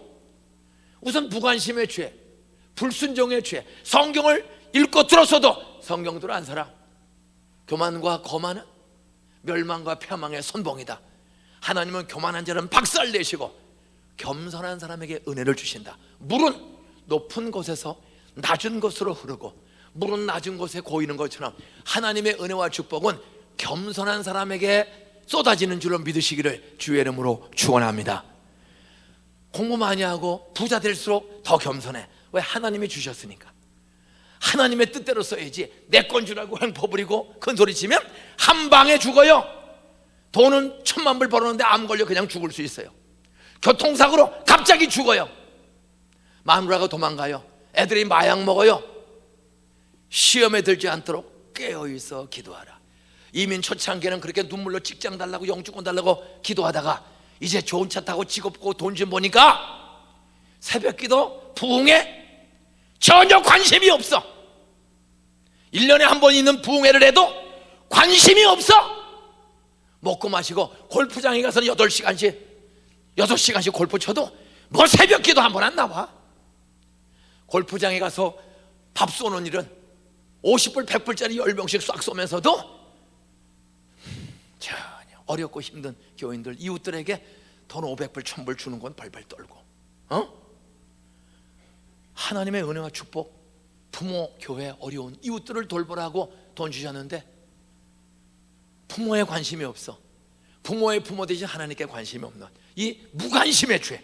우선 무관심의 죄, 불순종의 죄, 성경을 읽고 들었어도 성경대로 안 살아. 교만과 거만은 멸망과 패망의 선봉이다. 하나님은 교만한 자는 박살내시고 겸손한 사람에게 은혜를 주신다. 물은 높은 곳에서 낮은 곳으로 흐르고 물은 낮은 곳에 고이는 것처럼 하나님의 은혜와 축복은 겸손한 사람에게 쏟아지는 줄로 믿으시기를 주의 이름으로 축원합니다. 공부 많이 하고 부자 될수록 더 겸손해. 왜? 하나님이 주셨으니까. 하나님의 뜻대로 써야지. 내 건 줄 알고 횡포 부리고 큰소리 치면 한 방에 죽어요. 돈은 1,000만 불 벌었는데 암 걸려 그냥 죽을 수 있어요. 교통사고로 갑자기 죽어요. 마누라가 도망가요. 애들이 마약 먹어요. 시험에 들지 않도록 깨어있어 기도하라. 이민 초창기에는 그렇게 눈물로 직장 달라고 영주권 달라고 기도하다가 이제 좋은 차 타고 직업 고 돈 좀 보니까 새벽기도 부흥회 전혀 관심이 없어. 1년에 한 번 있는 부흥회를 해도 관심이 없어. 먹고 마시고 골프장에 가서 6시간씩 골프 쳐도 뭐 새벽기도 한 번 안 나와. 골프장에 가서 밥 쏘는 일은 50불 100불짜리 10명씩 싹 쏘면서도 전혀 어렵고 힘든 교인들, 이웃들에게 돈 500불 1000불 주는 건 발발 떨고, 하나님의 은혜와 축복, 부모, 교회, 어려운 이웃들을 돌보라고 돈 주셨는데 부모에 관심이 없어. 부모의 부모 대신 하나님께 관심이 없는 이 무관심의 죄.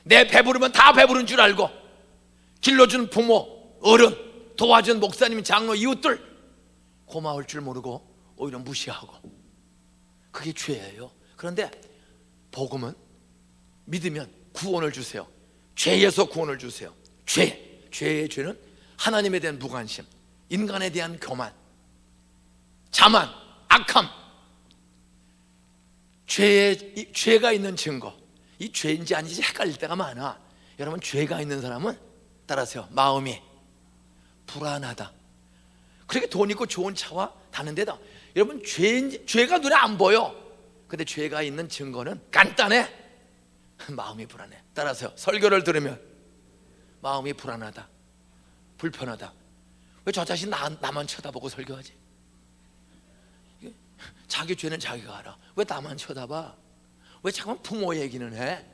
내 배부르면 다 배부른 줄 알고 길러준 부모, 어른, 도와준 목사님, 장로, 이웃들 고마울 줄 모르고 오히려 무시하고, 그게 죄예요. 그런데 복음은 믿으면 구원을 주세요. 죄에서 구원을 주세요. 죄의 죄는 하나님에 대한 무관심, 인간에 대한 교만, 자만, 악함. 죄가 있는 증거, 이 죄인지 아닌지 헷갈릴 때가 많아. 여러분, 죄가 있는 사람은 따라서요, 마음이 불안하다. 그렇게 돈 있고 좋은 차와 다는데도 여러분, 죄가 눈에 안 보여. 근데 죄가 있는 증거는 간단해. 마음이 불안해. 따라서요, 설교를 들으면 마음이 불안하다, 불편하다. 왜 저 자신 나만 쳐다보고 설교하지? 자기 죄는 자기가 알아. 왜 나만 쳐다봐? 왜 자꾸만 부모 얘기는 해?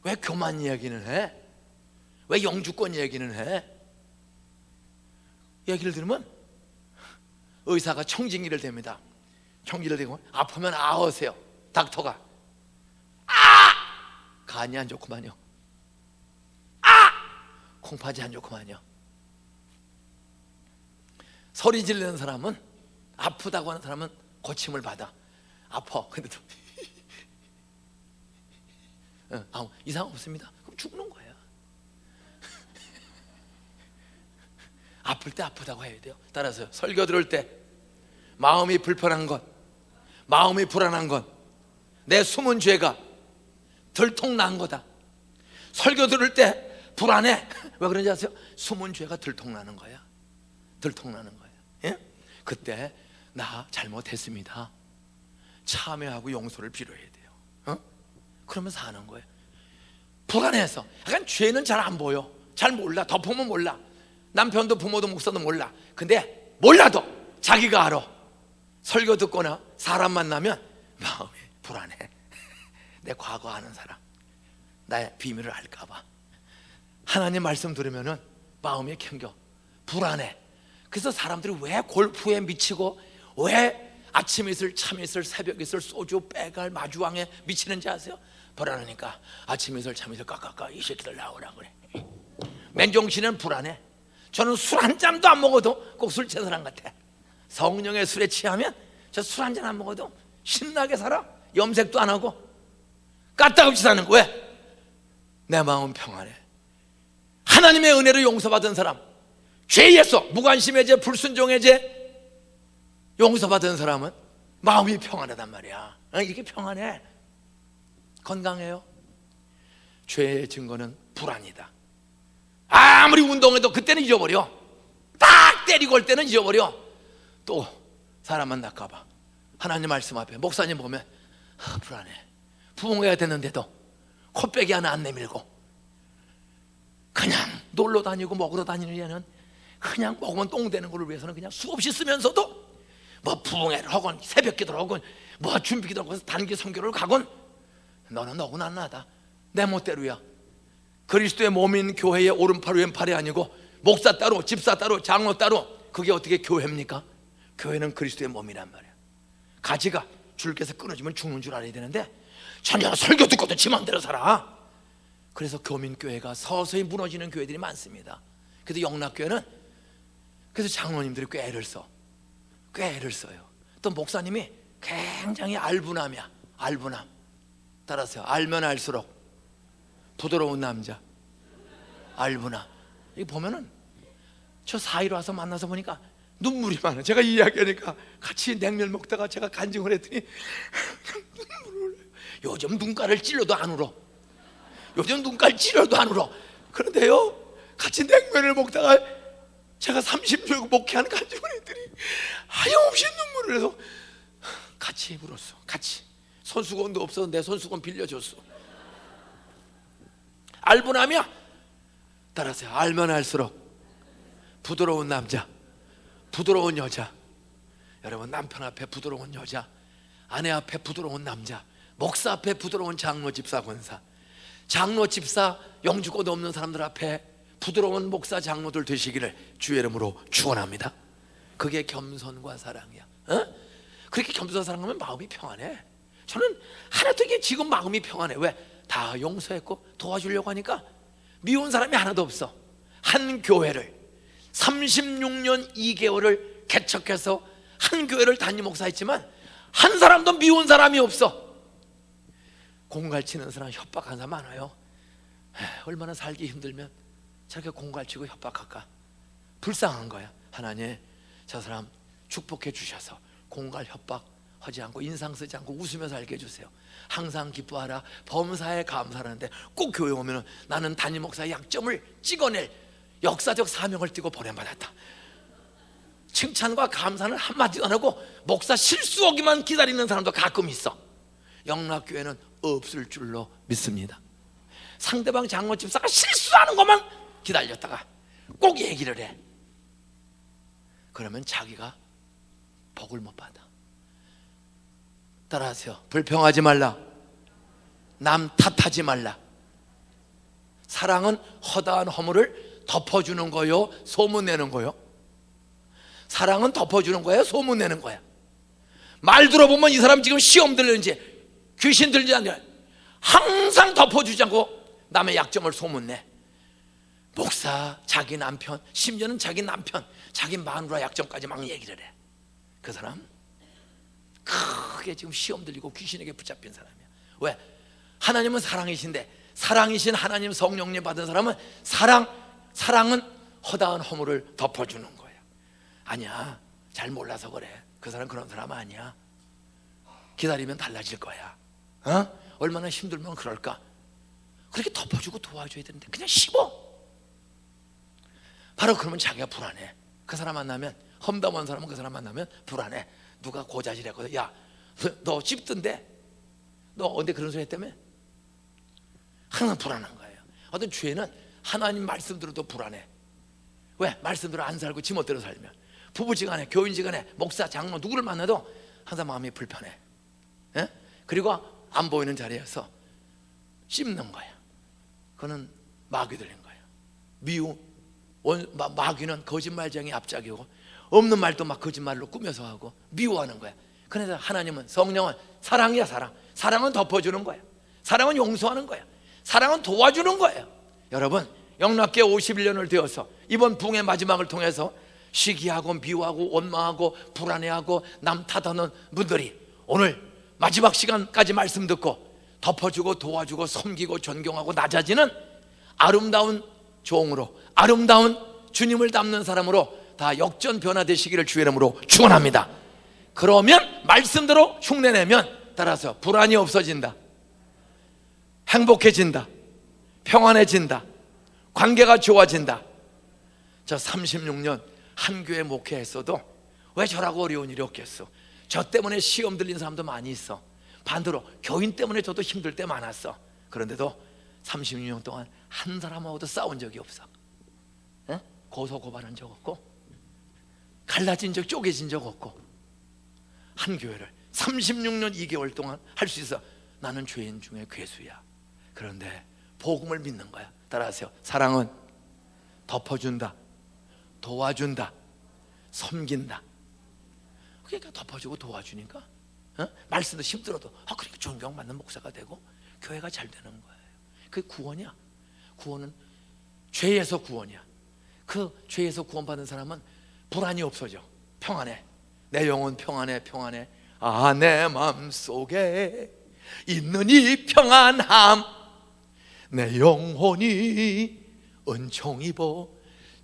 왜 교만 얘기는 해? 왜 영주권 얘기는 해? 얘기를 들으면 의사가 청진기를 댑니다. 청진기를 대고 아프면 아으세요. 닥터가 간이 안 좋구만요. 콩팥이 안 좋구만요. 소리 지르는 사람은, 아프다고 하는 사람은 고침을 받아. 아파. 근데 또 아무 이상 없습니다. 그럼 죽는 거야. 아플 때 아프다고 해야 돼요. 따라서 설교 들을 때 마음이 불편한 것, 마음이 불안한 것, 내 숨은 죄가 들통난 거다. 설교 들을 때 불안해. 왜 그런지 아세요? 숨은 죄가 들통나는 거야. 들통나는 거야. 예? 그때 나 잘못했습니다, 참회하고 용서를 빌어야 돼요. 그러면서 하는 거예요. 불안해서. 약간 죄는 잘 안 보여. 잘 몰라. 덮으면 몰라. 남편도 부모도 목사도 몰라. 근데 몰라도 자기가 알아. 설교 듣거나 사람 만나면 마음이 불안해. 내 과거 아는 사람, 나의 비밀을 알까봐. 하나님 말씀 들으면은 마음이 캥겨. 불안해. 그래서 사람들이 왜 골프에 미치고, 왜 아침 이슬, 참 이슬, 새벽 이슬, 소주, 빼갈, 마주왕에 미치는지 아세요? 불안하니까 아침 이슬, 참 이슬 깎아까 이 새끼들 나오라 그래. 맨정신은 불안해. 저는 술 한 잔도 안 먹어도 꼭 술 취한 사람 같아. 성령의 술에 취하면 저 술 한 잔 안 먹어도 신나게 살아. 염색도 안 하고 까딱없이 사는 거야. 왜? 내 마음 평안해. 하나님의 은혜로 용서받은 사람, 죄에서 무관심의 죄, 불순종의 죄 용서받은 사람은 마음이 평안하단 말이야. 이게 평안해. 건강해요? 죄의 증거는 불안이다. 아무리 운동해도 그때는 잊어버려. 딱 때리고 올 때는 잊어버려. 또 사람 만날까봐 하나님 말씀 앞에 목사님 보면 불안해. 부흥해야 되는데도 코빼기 하나 안 내밀고 그냥 놀러 다니고 먹으러 다니는 얘는 그냥 먹으면 똥 되는 거를 위해서는 그냥 수없이 쓰면서도 뭐 부흥회를 하건 새벽 기도를 하건 뭐 준비 기도를 하건 단기 선교를 가건 너는 너구나 나다. 내 멋대로야. 그리스도의 몸인 교회의 오른팔 왼팔이 아니고 목사 따로 집사 따로 장로 따로 그게 어떻게 교회입니까? 교회는 그리스도의 몸이란 말이야. 가지가 줄께서 끊어지면 죽는 줄 알아야 되는데 전혀 설교 듣고도 지 맘대로 살아. 그래서 교민교회가 서서히 무너지는 교회들이 많습니다. 그래서 영락교회는 그래서 장로님들이 꽤 애를 써요. 또 목사님이 굉장히 알부남이야. 알부남. 따라서 알면 알수록 부드러운 남자. 알부남. 이거 보면은 저 사이로 와서 만나서 보니까 눈물이 많아. 제가 이야기하니까 같이 냉면 먹다가 제가 간증을 했더니 눈물을 흘려요. 요즘 눈가를 찔러도 안 울어. 요즘 눈깔 찔러도 안 울어. 그런데요, 같이 냉면을 먹다가 제가 30년 목회하는 간증을 했더니 하염없이 눈물을 해서 같이 울었어. 같이. 손수건도 없어서 내 손수건 빌려줬어. 알부남이야. 따라서 알면 알수록 부드러운 남자, 부드러운 여자. 여러분, 남편 앞에 부드러운 여자, 아내 앞에 부드러운 남자, 목사 앞에 부드러운 장로, 집사, 권사, 장로, 집사, 영주권도 없는 사람들 앞에 부드러운 목사, 장로들 되시기를 주의 이름으로 축원합니다. 그게 겸손과 사랑이야. 그렇게 겸손과 사랑하면 마음이 평안해. 저는 하나도 이게 지금 마음이 평안해. 왜? 다 용서했고 도와주려고 하니까 미운 사람이 하나도 없어. 한 교회를 36년 2개월을 개척해서 한 교회를 담임 목사했지만 한 사람도 미운 사람이 없어. 공갈치는 사람, 협박하는 사람 많아요. 얼마나 살기 힘들면 저렇게 공갈치고 협박할까? 불쌍한 거야. 하나님, 저 사람 축복해 주셔서 공갈 협박하지 않고 인상 쓰지 않고 웃으며 살게 해주세요. 항상 기뻐하라. 범사에 감사하는데 꼭 교회 오면 나는 담임 목사의 약점을 찍어낼 역사적 사명을 띠고 보냄받았다. 칭찬과 감사는 한마디도 안 하고 목사 실수하기만 기다리는 사람도 가끔 있어. 영락교회는 없을 줄로 믿습니다. 상대방 장로 집사가 실수하는 것만 기다렸다가 꼭 얘기를 해. 그러면 자기가 복을 못 받아. 따라하세요. 불평하지 말라. 남 탓하지 말라. 사랑은 허다한 허물을 덮어주는 거요, 소문내는 거요? 사랑은 덮어주는 거야, 소문내는 거야? 말 들어보면 이 사람 지금 시험 들리는지 귀신 들리지 않냐, 항상 덮어주지 않고 남의 약점을 소문내. 목사, 자기 남편, 심지어는 자기 남편, 자기 마누라 약점까지 막 얘기를 해. 그 사람 크게 지금 시험 들리고 귀신에게 붙잡힌 사람이야. 왜? 하나님은 사랑이신데 사랑이신 하나님 성령님 받은 사람은 사랑은 허다한 허물을 덮어주는 거야. 아니야, 잘 몰라서 그래. 그 사람 그런 사람 아니야. 기다리면 달라질 거야. 얼마나 힘들면 그럴까? 그렇게 덮어주고 도와줘야 되는데 그냥 씹어. 바로 그러면 자기가 불안해. 그 사람 만나면, 험담한 사람은 그 사람 만나면 불안해. 누가 고자질했거든. 야, 너 씹던데? 너 언제 그런 소리 했다며? 항상 불안한 거예요. 어떤 죄는 하나님 말씀 들어도 불안해. 왜? 말씀대로 안 살고 지멋대로 살면. 부부지간에, 교인지간에, 목사, 장로 누구를 만나도 항상 마음이 불편해. 그리고 안 보이는 자리에서 씹는 거야. 그거는 마귀 들린 거야. 마귀는 거짓말쟁이 앞짝이고 없는 말도 막 거짓말로 꾸며서 하고 미워하는 거야. 그래서 하나님은, 성령은 사랑이야. 사랑은 덮어주는 거야. 사랑은 용서하는 거야. 사랑은 도와주는 거예요. 여러분, 영락교회 51년을 되어서 이번 부흥의 마지막을 통해서 시기하고 미워하고 원망하고 불안해하고 남 탓하는 분들이 오늘 마지막 시간까지 말씀 듣고 덮어주고 도와주고 섬기고 존경하고 낮아지는 아름다운 종으로, 아름다운 주님을 닮는 사람으로 다 역전 변화되시기를 주의 이름으로 축원합니다. 그러면 말씀대로 흉내내면 따라서 불안이 없어진다. 행복해진다, 평안해진다, 관계가 좋아진다. 저 36년 한 교회 목회했어도 왜 저라고 어려운 일이 없겠어? 저 때문에 시험 들린 사람도 많이 있어. 반대로 교인 때문에 저도 힘들 때 많았어. 그런데도 36년 동안 한 사람하고도 싸운 적이 없어. 에? 고소고발한 적 없고, 갈라진 적, 쪼개진 적 없고, 한 교회를 36년 2개월 동안 할 수 있어. 나는 죄인 중에 괴수야. 그런데 복음을 믿는 거야. 따라하세요. 사랑은 덮어준다, 도와준다, 섬긴다. 그러니까 덮어주고 도와주니까 말씀도 힘들어도 그러니까 존경받는 목사가 되고 교회가 잘 되는 거예요. 그게 구원이야. 구원은 죄에서 구원이야. 그 죄에서 구원받은 사람은 불안이 없어져. 평안해. 내 영혼 평안해, 평안해. 아, 내 마음속에 있는 이 평안함, 내 영혼이 은총 입어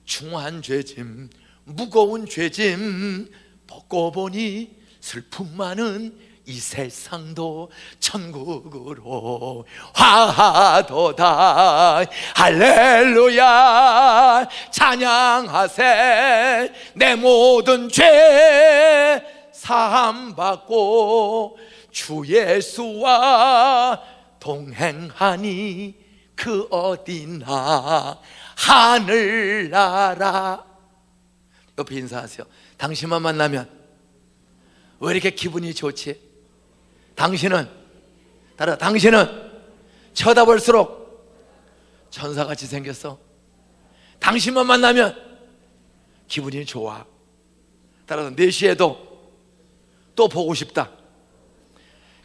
중한 죄짐, 무거운 죄짐 벗고 보니 슬픔 많은 이 세상도 천국으로 화하도다. 할렐루야 찬양하세. 내 모든 죄 사함받고 주 예수와 동행하니 그 어디나 하늘나라. 옆에 인사하세요. 당신만 만나면 왜 이렇게 기분이 좋지? 당신은 쳐다볼수록 천사같이 생겼어. 당신만 만나면 기분이 좋아. 따라서 4시에도 또 보고 싶다.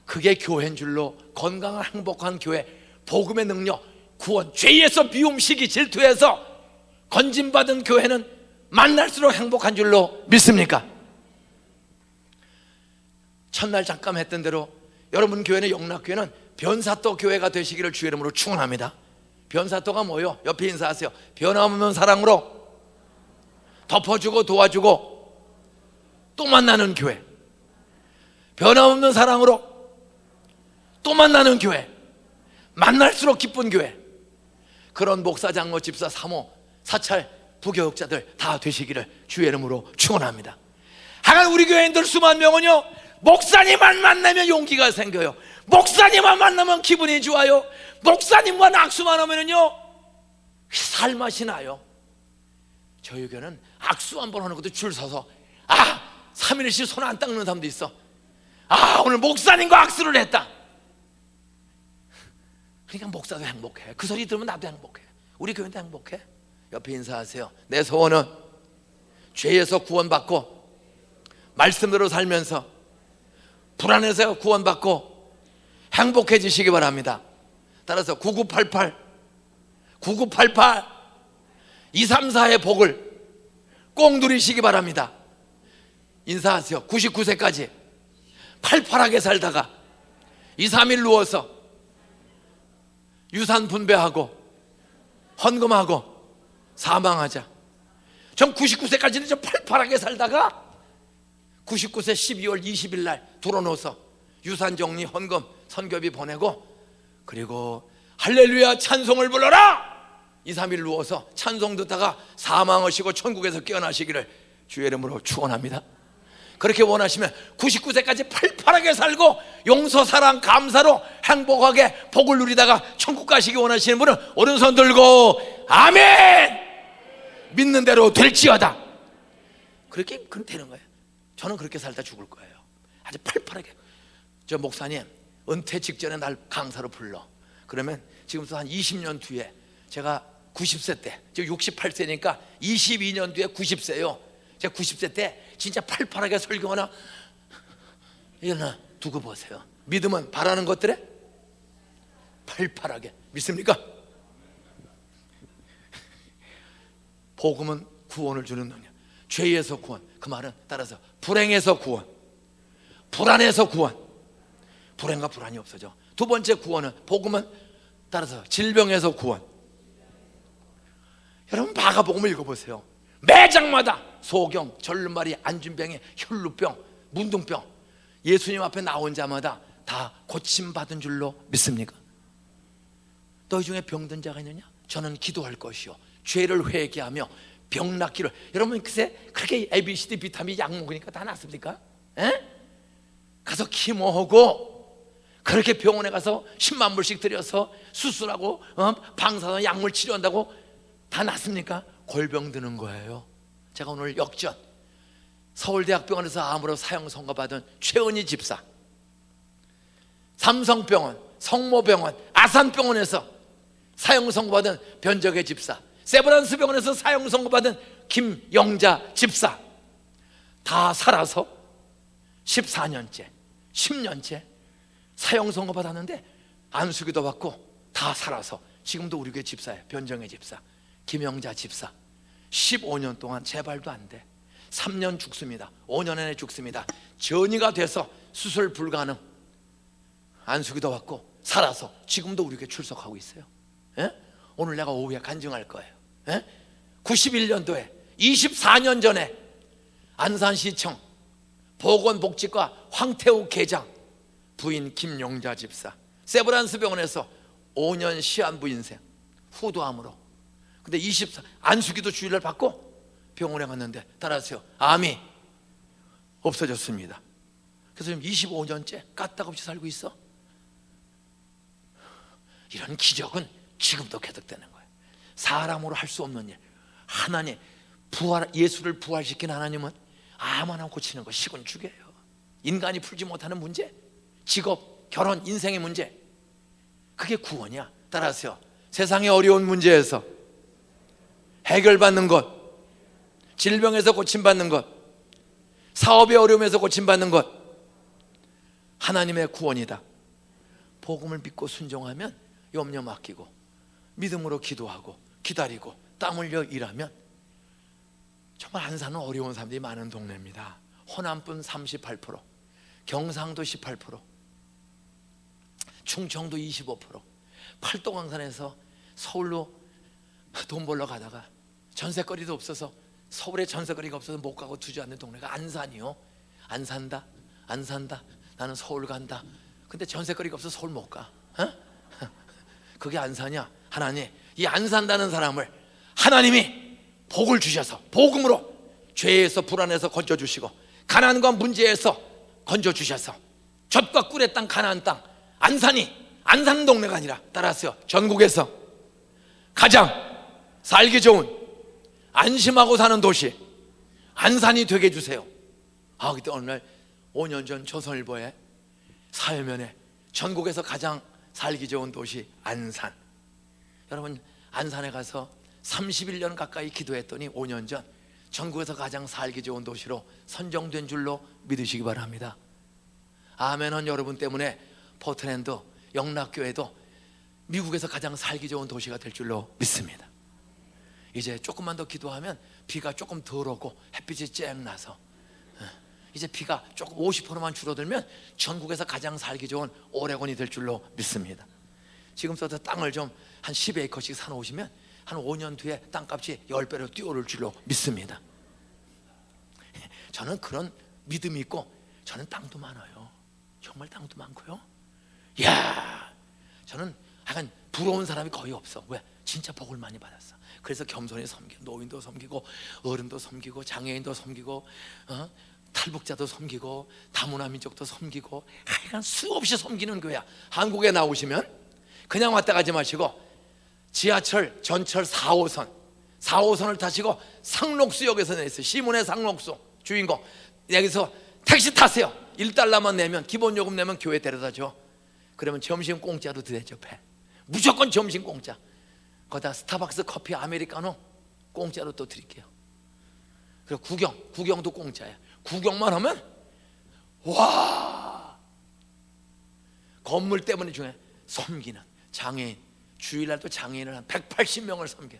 그게 교회인 줄로. 건강한 행복한 교회, 복음의 능력, 구원, 죄에서 비움시기 질투해서 건진받은 교회는 만날수록 행복한 줄로 믿습니까? 첫날 잠깐 했던 대로 여러분 교회는, 영락교회는 변사또 교회가 되시기를 주의 이름으로 축원합니다. 변사또가 뭐요? 옆에 인사하세요. 변함없는 사랑으로 덮어주고 도와주고 또 만나는 교회. 변함없는 사랑으로 또 만나는 교회, 만날수록 기쁜 교회. 그런 목사, 장로, 집사, 사모, 사찰, 부교육자들 다 되시기를 주의 이름으로 축원합니다. 하여간 우리 교회인들 수만 명은요, 목사님만 만나면 용기가 생겨요. 목사님만 만나면 기분이 좋아요. 목사님과 악수만 하면은요 살맛이 나요. 저희 교회는 악수 한 번 하는 것도 줄 서서 3일씩 손 안 닦는 사람도 있어. 오늘 목사님과 악수를 했다. 그러니까 목사도 행복해. 그 소리 들으면 나도 행복해. 우리 교회도 행복해. 옆에 인사하세요. 내 소원은 죄에서 구원받고 말씀대로 살면서 불안해서 구원받고 행복해지시기 바랍니다. 따라서 9988 234의 복을 꼭 누리시기 바랍니다. 인사하세요. 99세까지 팔팔하게 살다가 2, 3일 누워서 유산 분배하고 헌금하고 사망하자. 전 99세까지는 좀 팔팔하게 살다가 99세 12월 20일 날 들어놓아서 유산 정리, 헌금, 선교비 보내고, 그리고 할렐루야 찬송을 불러라! 2, 3일 누워서 찬송 듣다가 사망하시고 천국에서 깨어나시기를 주의 이름으로 축원합니다. 그렇게 원하시면 99세까지 팔팔하게 살고 용서, 사랑, 감사로 행복하게 복을 누리다가 천국 가시기 원하시는 분은 오른손 들고 아멘! 믿는 대로 될지어다. 그렇게 되는 거예요. 저는 그렇게 살다 죽을 거예요. 아주 팔팔하게. 저 목사님 은퇴 직전에 날 강사로 불러. 그러면 지금부터 한 20년 뒤에, 제가 90세 때, 지금 68세니까 22년 뒤에 90세요. 제가 90세 때 진짜 팔팔하게 설교하나, 일어나 두고 보세요. 믿음은 바라는 것들에 팔팔하게. 믿습니까? 복음은 구원을 주는 능력. 죄에서 구원. 그 말은 따라서 불행에서 구원, 불안에서 구원. 불행과 불안이 없어져. 두 번째 구원은, 복음은 따라서 질병에서 구원. 여러분 마가복음을 읽어보세요. 매장마다 소경, 절름발이, 안진병이, 혈루병, 문둥병, 예수님 앞에 나온 자마다 다 고침받은 줄로 믿습니까? 너희 중에 병든 자가 있느냐? 저는 기도할 것이요 죄를 회개하며 병 낫기를. 여러분 글쎄 그렇게 ABCD 비타민 약 먹으니까 다 낫습니까? 에? 가서 키모하고 그렇게 병원에 가서 10만 불씩 들여서 수술하고 방사선 약물 치료한다고 다 낫습니까? 골병 드는 거예요. 제가 오늘 역전 서울대학병원에서 암으로 사형 선고받은 최은희 집사, 삼성병원, 성모병원, 아산병원에서 사형 선고받은 변정혜 집사, 세브란스 병원에서 사형 선고받은 김영자 집사, 다 살아서 14년째 10년째 사형 선고받았는데 안수기도 받고 다 살아서 지금도 우리 교회 집사예요. 변정혜 집사, 김영자 집사. 15년 동안 재발도 안 돼. 3년 죽습니다. 5년 안에 죽습니다. 전이가 돼서 수술 불가능. 안수기도 받고 살아서 지금도 우리 교회 출석하고 있어요. 에? 오늘 내가 오후에 간증할 거예요. 91년도에 24년 전에 안산시청 보건복지과 황태우 계장, 부인 김용자 집사, 세브란스 병원에서 5년 시한부 인생, 후두암으로. 근데 24 안수기도 주일날 받고 병원에 갔는데 따라하세요, 암이 없어졌습니다. 그래서 지금 25년째 까딱없이 살고 있어. 이런 기적은 지금도 계속되는 거예요. 사람으로 할 수 없는 일. 하나님 부활, 예수를 부활시킨 하나님은 암 하나 고치는 거 식은 죽여요. 인간이 풀지 못하는 문제, 직업, 결혼, 인생의 문제, 그게 구원이야. 따라하세요. 세상의 어려운 문제에서 해결받는 것, 질병에서 고침받는 것, 사업의 어려움에서 고침받는 것, 하나님의 구원이다. 복음을 믿고 순종하면 염려 맡기고 믿음으로 기도하고 기다리고 땀 흘려 일하면 정말 안산은 어려운 사람들이 많은 동네입니다. 호남분 38%, 경상도 18%, 충청도 25%. 팔도강산에서 서울로 돈 벌러 가다가 전세거리도 없어서, 서울에 전세거리가 없어서 못 가고 주저앉는 동네가 안산이요. 안 산다, 안 산다, 나는 서울 간다. 근데 전세거리가 없어서 서울 못 가. 그게 안산이야. 하나님, 이 안 산다는 사람을 하나님이 복을 주셔서 복음으로 죄에서 불안에서 건져주시고 가난과 문제에서 건져주셔서 젖과 꿀의 땅 가나안 땅 안산이, 안산 동네가 아니라 따라하세요, 전국에서 가장 살기 좋은 안심하고 사는 도시 안산이 되게 해주세요. 그때 어느 날 5년 전 조선일보에 사회면에 전국에서 가장 살기 좋은 도시 안산. 여러분, 안산에 가서 31년 가까이 기도했더니 5년 전 전국에서 가장 살기 좋은 도시로 선정된 줄로 믿으시기 바랍니다. 아멘은 여러분 때문에 포트랜드 영락교회도 미국에서 가장 살기 좋은 도시가 될 줄로 믿습니다. 이제 조금만 더 기도하면 비가 조금 덜 오고 햇빛이 쨍 나서 이제 비가 조금 50%만 줄어들면 전국에서 가장 살기 좋은 오레곤이 될 줄로 믿습니다. 지금부터 땅을 좀 한 10에이커씩 사놓으시면 한 5년 뒤에 땅값이 10배로 뛰어오를 줄로 믿습니다. 저는 그런 믿음이 있고, 저는 땅도 많아요. 정말 땅도 많고요. 이야, 저는 약간 부러운 사람이 거의 없어. 왜? 진짜 복을 많이 받았어. 그래서 겸손히 섬기고, 노인도 섬기고, 어른도 섬기고, 장애인도 섬기고, 탈북자도 섬기고, 다문화 민족도 섬기고, 하여간 수없이 섬기는 교회야. 한국에 나오시면 그냥 왔다 가지 마시고 지하철 전철 4호선을 타시고 상록수역에서 내렸어요. 시문의 상록수 주인공, 여기서 택시 타세요. 1달러만 내면, 기본 요금 내면 교회 데려다 줘. 그러면 점심 공짜로 대접해. 무조건 점심 공짜. 거기다 스타벅스 커피 아메리카노 공짜로 또 드릴게요. 그리고 구경도 공짜야. 구경만 하면 와, 건물 때문에 중요해. 섬기는 장애인, 주일날도 장애인을 한 180명을 섬겨.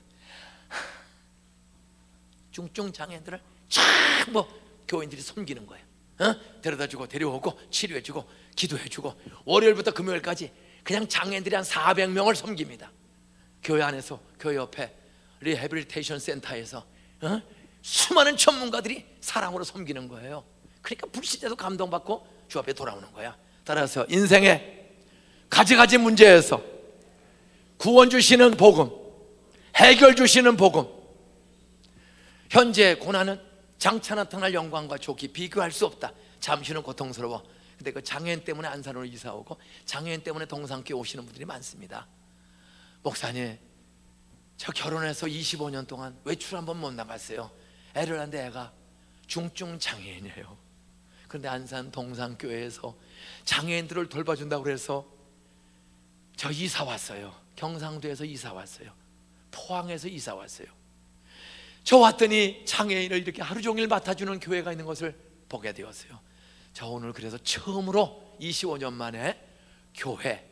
중증 장애인들을 전부 교인들이 섬기는 거예요. 데려다주고 데려오고 치료해주고 기도해주고, 월요일부터 금요일까지 그냥 장애인들이 한 400명을 섬깁니다. 교회 안에서, 교회 옆에 리해빌리테이션 센터에서 수많은 전문가들이 사랑으로 섬기는 거예요. 그러니까 불신자도 감동받고 주 앞에 돌아오는 거야. 따라서 인생의 가지가지 문제에서 구원 주시는 복음, 해결 주시는 복음. 현재 고난은 장차 나타날 영광과 좋기 비교할 수 없다. 잠시는 고통스러워. 근데 그 장애인 때문에 안산으로 이사 오고 장애인 때문에 동산교회 오시는 분들이 많습니다. 목사님, 저 결혼해서 25년 동안 외출 한번 못 나갔어요. 애를 낳는데 애가 중증 장애인이에요. 그런데 안산 동산교회에서 장애인들을 돌봐준다고 그래서 저 이사 왔어요. 경상도에서 이사 왔어요. 포항에서 이사 왔어요. 저 왔더니 장애인을 이렇게 하루 종일 맡아주는 교회가 있는 것을 보게 되었어요. 저 오늘 그래서 처음으로 25년 만에 교회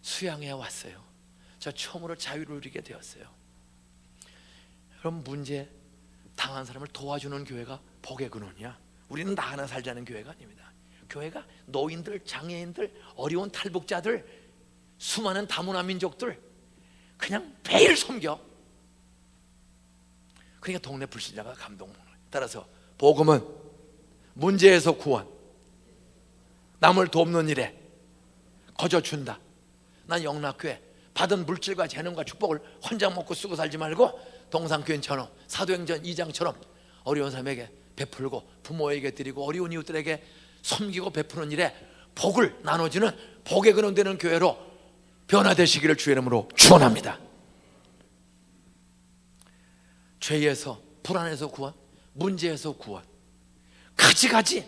수양회 왔어요. 저 처음으로 자유를 누리게 되었어요. 그럼 문제 당한 사람을 도와주는 교회가 복의 근원이야. 우리는 나 하나 살자는 교회가 아닙니다. 교회가 노인들, 장애인들, 어려운 탈북자들, 수많은 다문화 민족들 그냥 매일 섬겨. 그러니까 동네 불신자가 감동을. 따라서 복음은 문제에서 구원, 남을 돕는 일에 거저 준다. 난 영락교회 받은 물질과 재능과 축복을 혼자 먹고 쓰고 살지 말고 동산교회처럼 사도행전 2장처럼 어려운 사람에게 베풀고 부모에게 드리고 어려운 이웃들에게 섬기고 베푸는 일에 복을 나눠주는 복의 근원 되는 교회로 변화되시기를 주의 이름으로 축원합니다. 죄에서 불안에서 구원, 문제에서 구원, 가지가지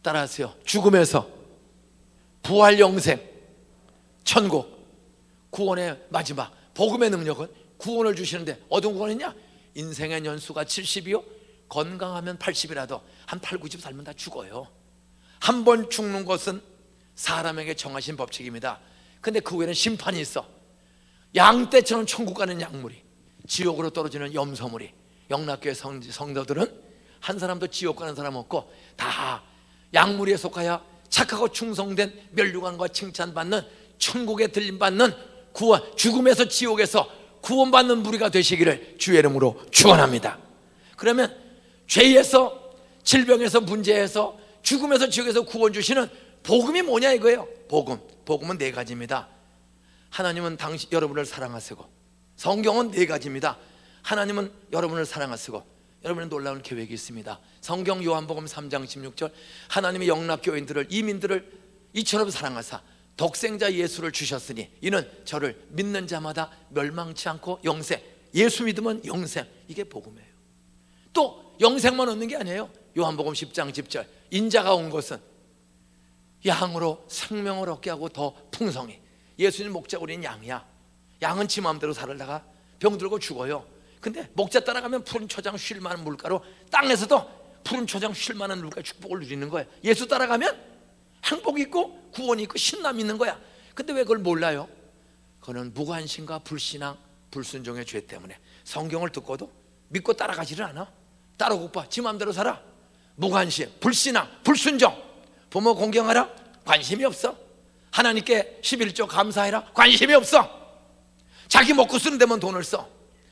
따라하세요. 죽음에서 부활, 영생, 천국, 구원의 마지막 복음의 능력은 구원을 주시는데 어떤 구원이냐? 인생의 연수가 70이요 건강하면 80이라도 한 8, 90 살면 다 죽어요. 한 번 죽는 것은 사람에게 정하신 법칙입니다. 근데 그 후에는 심판이 있어. 양떼처럼 천국 가는 약물이, 지옥으로 떨어지는 염소물이. 영락교회 성도들은 한 사람도 지옥 가는 사람 없고 다 약물에 속하여 착하고 충성된 멸류관과 칭찬받는 천국에 들림받는 구원, 죽음에서 지옥에서 구원받는 무리가 되시기를 주의 이름으로 축원합니다. 그러면 죄에서, 질병에서, 문제에서, 죽음에서, 지옥에서 구원 주시는 복음이 뭐냐 이거예요. 복음은 네 가지입니다. 하나님은 여러분을 사랑하시고, 성경은 네 가지입니다. 하나님은 여러분을 사랑하시고 여러분의 놀라운 계획이 있습니다. 성경 요한복음 3장 16절 하나님의 영락교인들을, 이민들을 이처럼 사랑하사 독생자 예수를 주셨으니 이는 저를 믿는 자마다 멸망치 않고 영생, 예수 믿으면 영생, 이게 복음이에요. 또 영생만 얻는 게 아니에요. 요한복음 10장 10절 인자가 온 것은 양으로 생명을 얻게 하고 더 풍성히. 예수님 목자고리는 양이야. 양은 지 마음대로 살다가 병들고 죽어요. 근데 목자 따라가면 푸른 초장 쉴 만한 물가로 땅에서도 푸른 초장 쉴 만한 물가 축복을 누리는 거예요. 예수 따라가면 행복이 있고 구원이 있고 신남이 있는 거야. 근데 왜 그걸 몰라요? 그거는 무관심과 불신앙, 불순종의 죄 때문에 성경을 듣고도 믿고 따라가지를 않아. 따라오고 봐. 지 마음대로 살아. 무관심, 불신앙, 불순종. 부모 공경하라? 관심이 없어. 하나님께 11조 감사해라? 관심이 없어. 자기 먹고 쓰는 데만 돈을 써.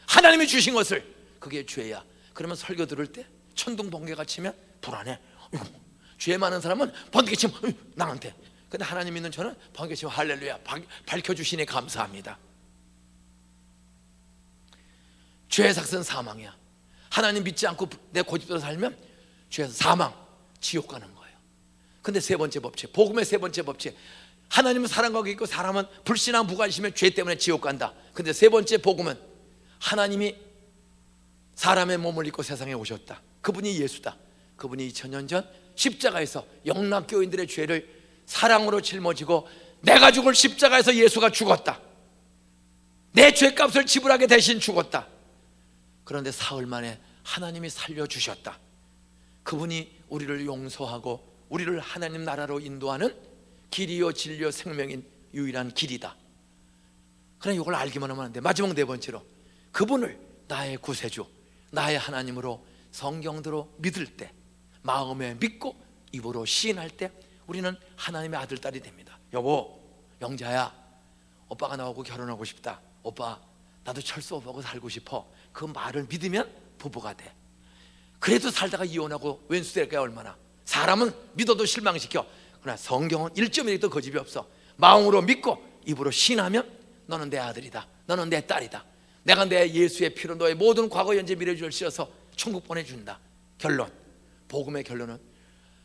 하나님이 주신 것을, 그게 죄야. 그러면 설교 들을 때 천둥 번개가 치면 불안해. 죄 많은 사람은 번개 치면 나한테. 근데 하나님 믿는 저는 번개 치면 할렐루야, 밝혀주시니 감사합니다. 죄의 삭은 사망이야. 하나님 믿지 않고 내 고집대로 살면 죄에서 사망, 지옥 가는 거예요. 근데 세 번째 법칙, 복음의 세 번째 법칙, 하나님은 사랑하고 있고 사람은 불신앙, 무관심의 죄 때문에 지옥 간다. 근데 세 번째 복음은 하나님이 사람의 몸을 입고 세상에 오셨다. 그분이 예수다. 그분이 2000년 전 십자가에서 영락교인들의 죄를 사랑으로 짊어지고 내가 죽을 십자가에서 예수가 죽었다. 내 죄값을 지불하게 대신 죽었다. 그런데 사흘 만에 하나님이 살려주셨다. 그분이 우리를 용서하고 우리를 하나님 나라로 인도하는 길이요 진리요 생명인 유일한 길이다. 그냥 이걸 알기만 하면 안 돼. 마지막 네 번째로 그분을 나의 구세주, 나의 하나님으로 성경대로 믿을 때, 마음에 믿고 입으로 시인할 때 우리는 하나님의 아들, 딸이 됩니다. 여보, 영자야, 오빠가 나하고 결혼하고 싶다. 오빠, 나도 철수 오빠하고 살고 싶어. 그 말을 믿으면 부부가 돼. 그래도 살다가 이혼하고 왼수 될까요? 얼마나. 사람은 믿어도 실망시켜. 그러나 성경은 1.1도 거짓이 없어. 마음으로 믿고 입으로 시인하면 너는 내 아들이다, 너는 내 딸이다, 내가 내 예수의 피로 너의 모든 과거 현재 미래를 씌워서 천국 보내준다. 결론, 복음의 결론은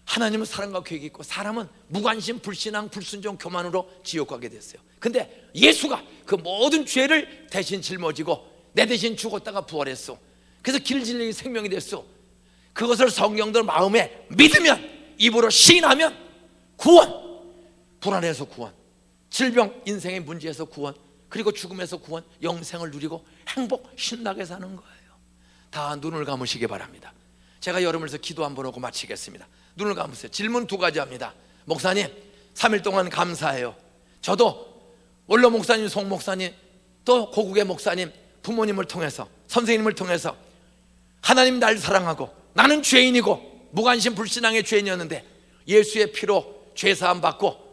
하나님은 사랑과 계획이 있고 사람은 무관심, 불신앙, 불순종, 교만으로 지옥 가게 됐어요. 근데 예수가 그 모든 죄를 대신 짊어지고 내 대신 죽었다가 부활했어. 그래서 길질리 생명이 됐어. 그것을 성경들 마음에 믿으면, 입으로 시인하면 구원, 불안에서 구원, 질병, 인생의 문제에서 구원, 그리고 죽음에서 구원, 영생을 누리고 행복, 신나게 사는 거예요. 다 눈을 감으시기 바랍니다. 제가 여러분을 위해서 기도 한번 하고 마치겠습니다. 눈을 감으세요. 질문 2가지 합니다. 목사님, 3일 동안 감사해요. 저도 원로 목사님, 송 목사님, 또 고국의 목사님, 부모님을 통해서, 선생님을 통해서 하나님 날 사랑하고 나는 죄인이고 무관심 불신앙의 죄인이었는데 예수의 피로 죄사함 받고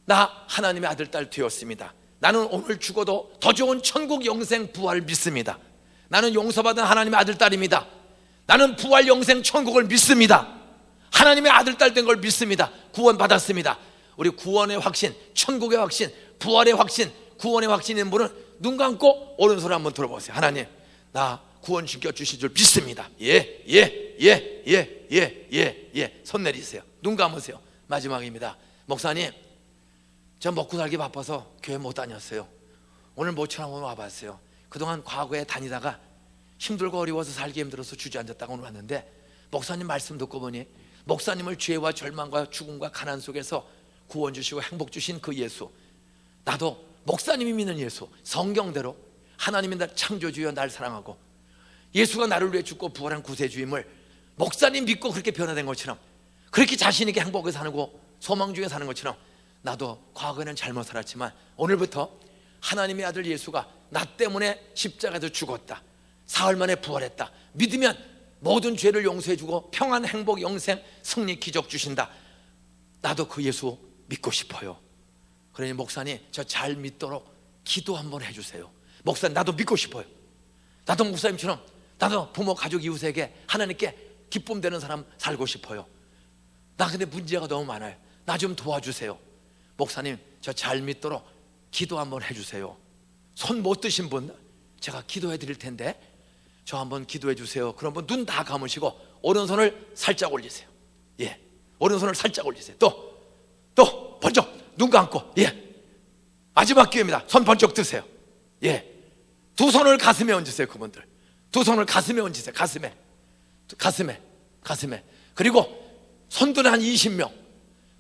나 하나님의 아들, 딸 되었습니다. 나는 오늘 죽어도 더 좋은 천국 영생 부활을 믿습니다. 나는 용서받은 하나님의 아들, 딸입니다. 나는 부활 영생 천국을 믿습니다. 하나님의 아들, 딸 된 걸 믿습니다. 구원 받았습니다. 우리 구원의 확신, 천국의 확신, 부활의 확신, 구원의 확신 있는 분은 눈 감고 오른손을 한번 들어보세요. 하나님, 나 구원 시켜주실 줄 믿습니다. 예. 손 내리세요. 눈 감으세요. 마지막입니다. 목사님, 저 먹고 살기 바빠서 교회 못 다녔어요. 오늘 모처럼 한번 와봤어요. 그동안 과거에 다니다가 힘들고 어려워서 살기 힘들어서 주저앉았다가 오늘 왔는데 목사님 말씀 듣고 보니 목사님을 죄와 절망과 죽음과 가난 속에서 구원 주시고 행복 주신 그 예수, 나도 목사님이 믿는 예수, 성경대로 하나님이 날 창조주여 날 사랑하고 예수가 나를 위해 죽고 부활한 구세주임을 목사님 믿고 그렇게 변화된 것처럼, 그렇게 자신 있게 행복하게 사는 거, 소망 중에 사는 것처럼 나도 과거에는 잘못 살았지만 오늘부터 하나님의 아들 예수가 나 때문에 십자가에서 죽었다, 사흘 만에 부활했다, 믿으면 모든 죄를 용서해주고 평안, 행복, 영생, 승리, 기적 주신다. 나도 그 예수 믿고 싶어요. 그러니 목사님, 저 잘 믿도록 기도 한번 해주세요. 목사님, 나도 믿고 싶어요. 나도 목사님처럼 나도 부모, 가족, 이웃에게 하나님께 기쁨 되는 사람 살고 싶어요. 나 근데 문제가 너무 많아요. 나 좀 도와주세요. 목사님, 저 잘 믿도록 기도 한번 해주세요. 손 못 드신 분 제가 기도해 드릴 텐데 저 한번 기도해 주세요. 그럼 눈 다 감으시고 오른손을 살짝 올리세요. 예, 오른손을 살짝 올리세요. 또 번쩍 눈 감고, 예, 마지막 기회입니다. 손 번쩍 드세요. 예, 두 손을 가슴에 얹으세요. 그분들 두 손을 가슴에 얹으세요. 가슴에. 그리고 손들은 한 20명.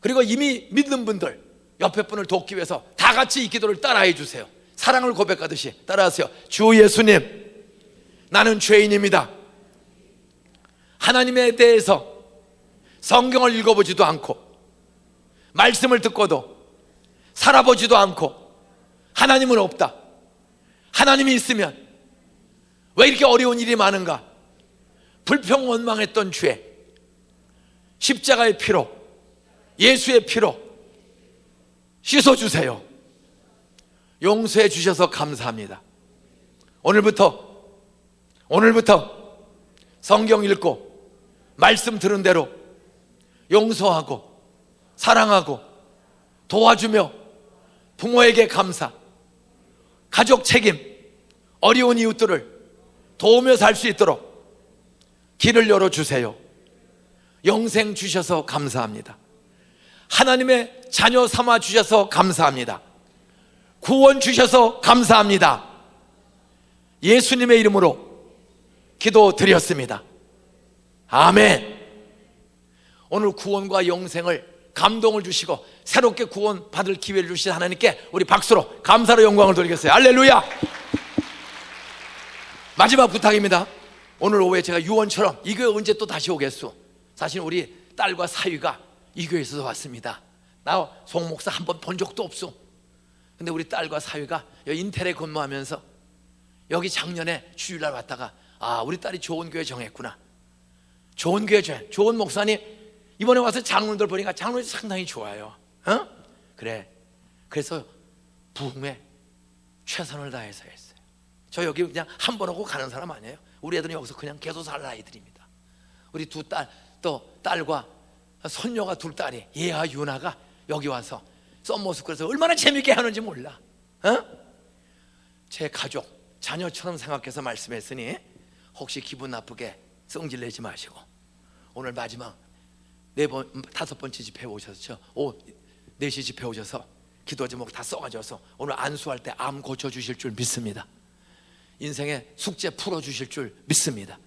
그리고 이미 믿는 분들 옆에 분을 돕기 위해서 다 같이 이 기도를 따라해 주세요. 사랑을 고백하듯이 따라하세요. 주 예수님, 나는 죄인입니다. 하나님에 대해서 성경을 읽어보지도 않고 말씀을 듣고도 살아보지도 않고 하나님은 없다. 하나님이 있으면 왜 이렇게 어려운 일이 많은가? 불평원망했던 죄, 십자가의 피로, 예수의 피로 씻어주세요. 용서해 주셔서 감사합니다. 오늘부터 성경 읽고 말씀 들은 대로 용서하고 사랑하고 도와주며 부모에게 감사, 가족 책임, 어려운 이웃들을 도우며 살 수 있도록 길을 열어주세요. 영생 주셔서 감사합니다. 하나님의 자녀 삼아 주셔서 감사합니다. 구원 주셔서 감사합니다. 예수님의 이름으로 기도드렸습니다. 아멘. 오늘 구원과 영생을, 감동을 주시고 새롭게 구원 받을 기회를 주신 하나님께 우리 박수로 감사로 영광을 돌리겠어요. 할렐루야. 마지막 부탁입니다. 오늘 오후에 제가 유언처럼 이 교회 언제 또 다시 오겠소? 사실 우리 딸과 사위가 이 교회에서 왔습니다. 나 송 목사 한 번 본 적도 없어. 근데 우리 딸과 사위가 여기 인텔에 근무하면서 여기 작년에 주일날 왔다가 우리 딸이 좋은 교회 정했구나, 좋은 교회 정해, 좋은 목사님 이번에 와서 장로들 보니까 장로들이 상당히 좋아요. 그래. 그래서 부흥에 최선을 다해서 했어요. 저 여기 그냥 한 번 오고 가는 사람 아니에요. 우리 애들은 여기서 그냥 계속 살 아이들입니다. 우리 두 딸, 또 딸과 손녀가 둘 딸이, 예아, 유나가 여기 와서 썸머스쿨에서 얼마나 재밌게 하는지 몰라. 제 가족, 자녀처럼 생각해서 말씀했으니 혹시 기분 나쁘게 성질 내지 마시고, 오늘 마지막 4번, 5번째 집회 오셔서 4시 집회 오셔서 기도 제목 다 써가져서 오늘 안수할 때 암 고쳐주실 줄 믿습니다. 인생의 숙제 풀어주실 줄 믿습니다.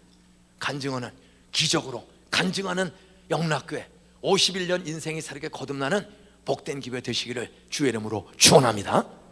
간증하는, 기적으로 간증하는 영락교회 51년 인생이 새롭게 거듭나는 복된 기회 되시기를 주의 이름으로 축원합니다.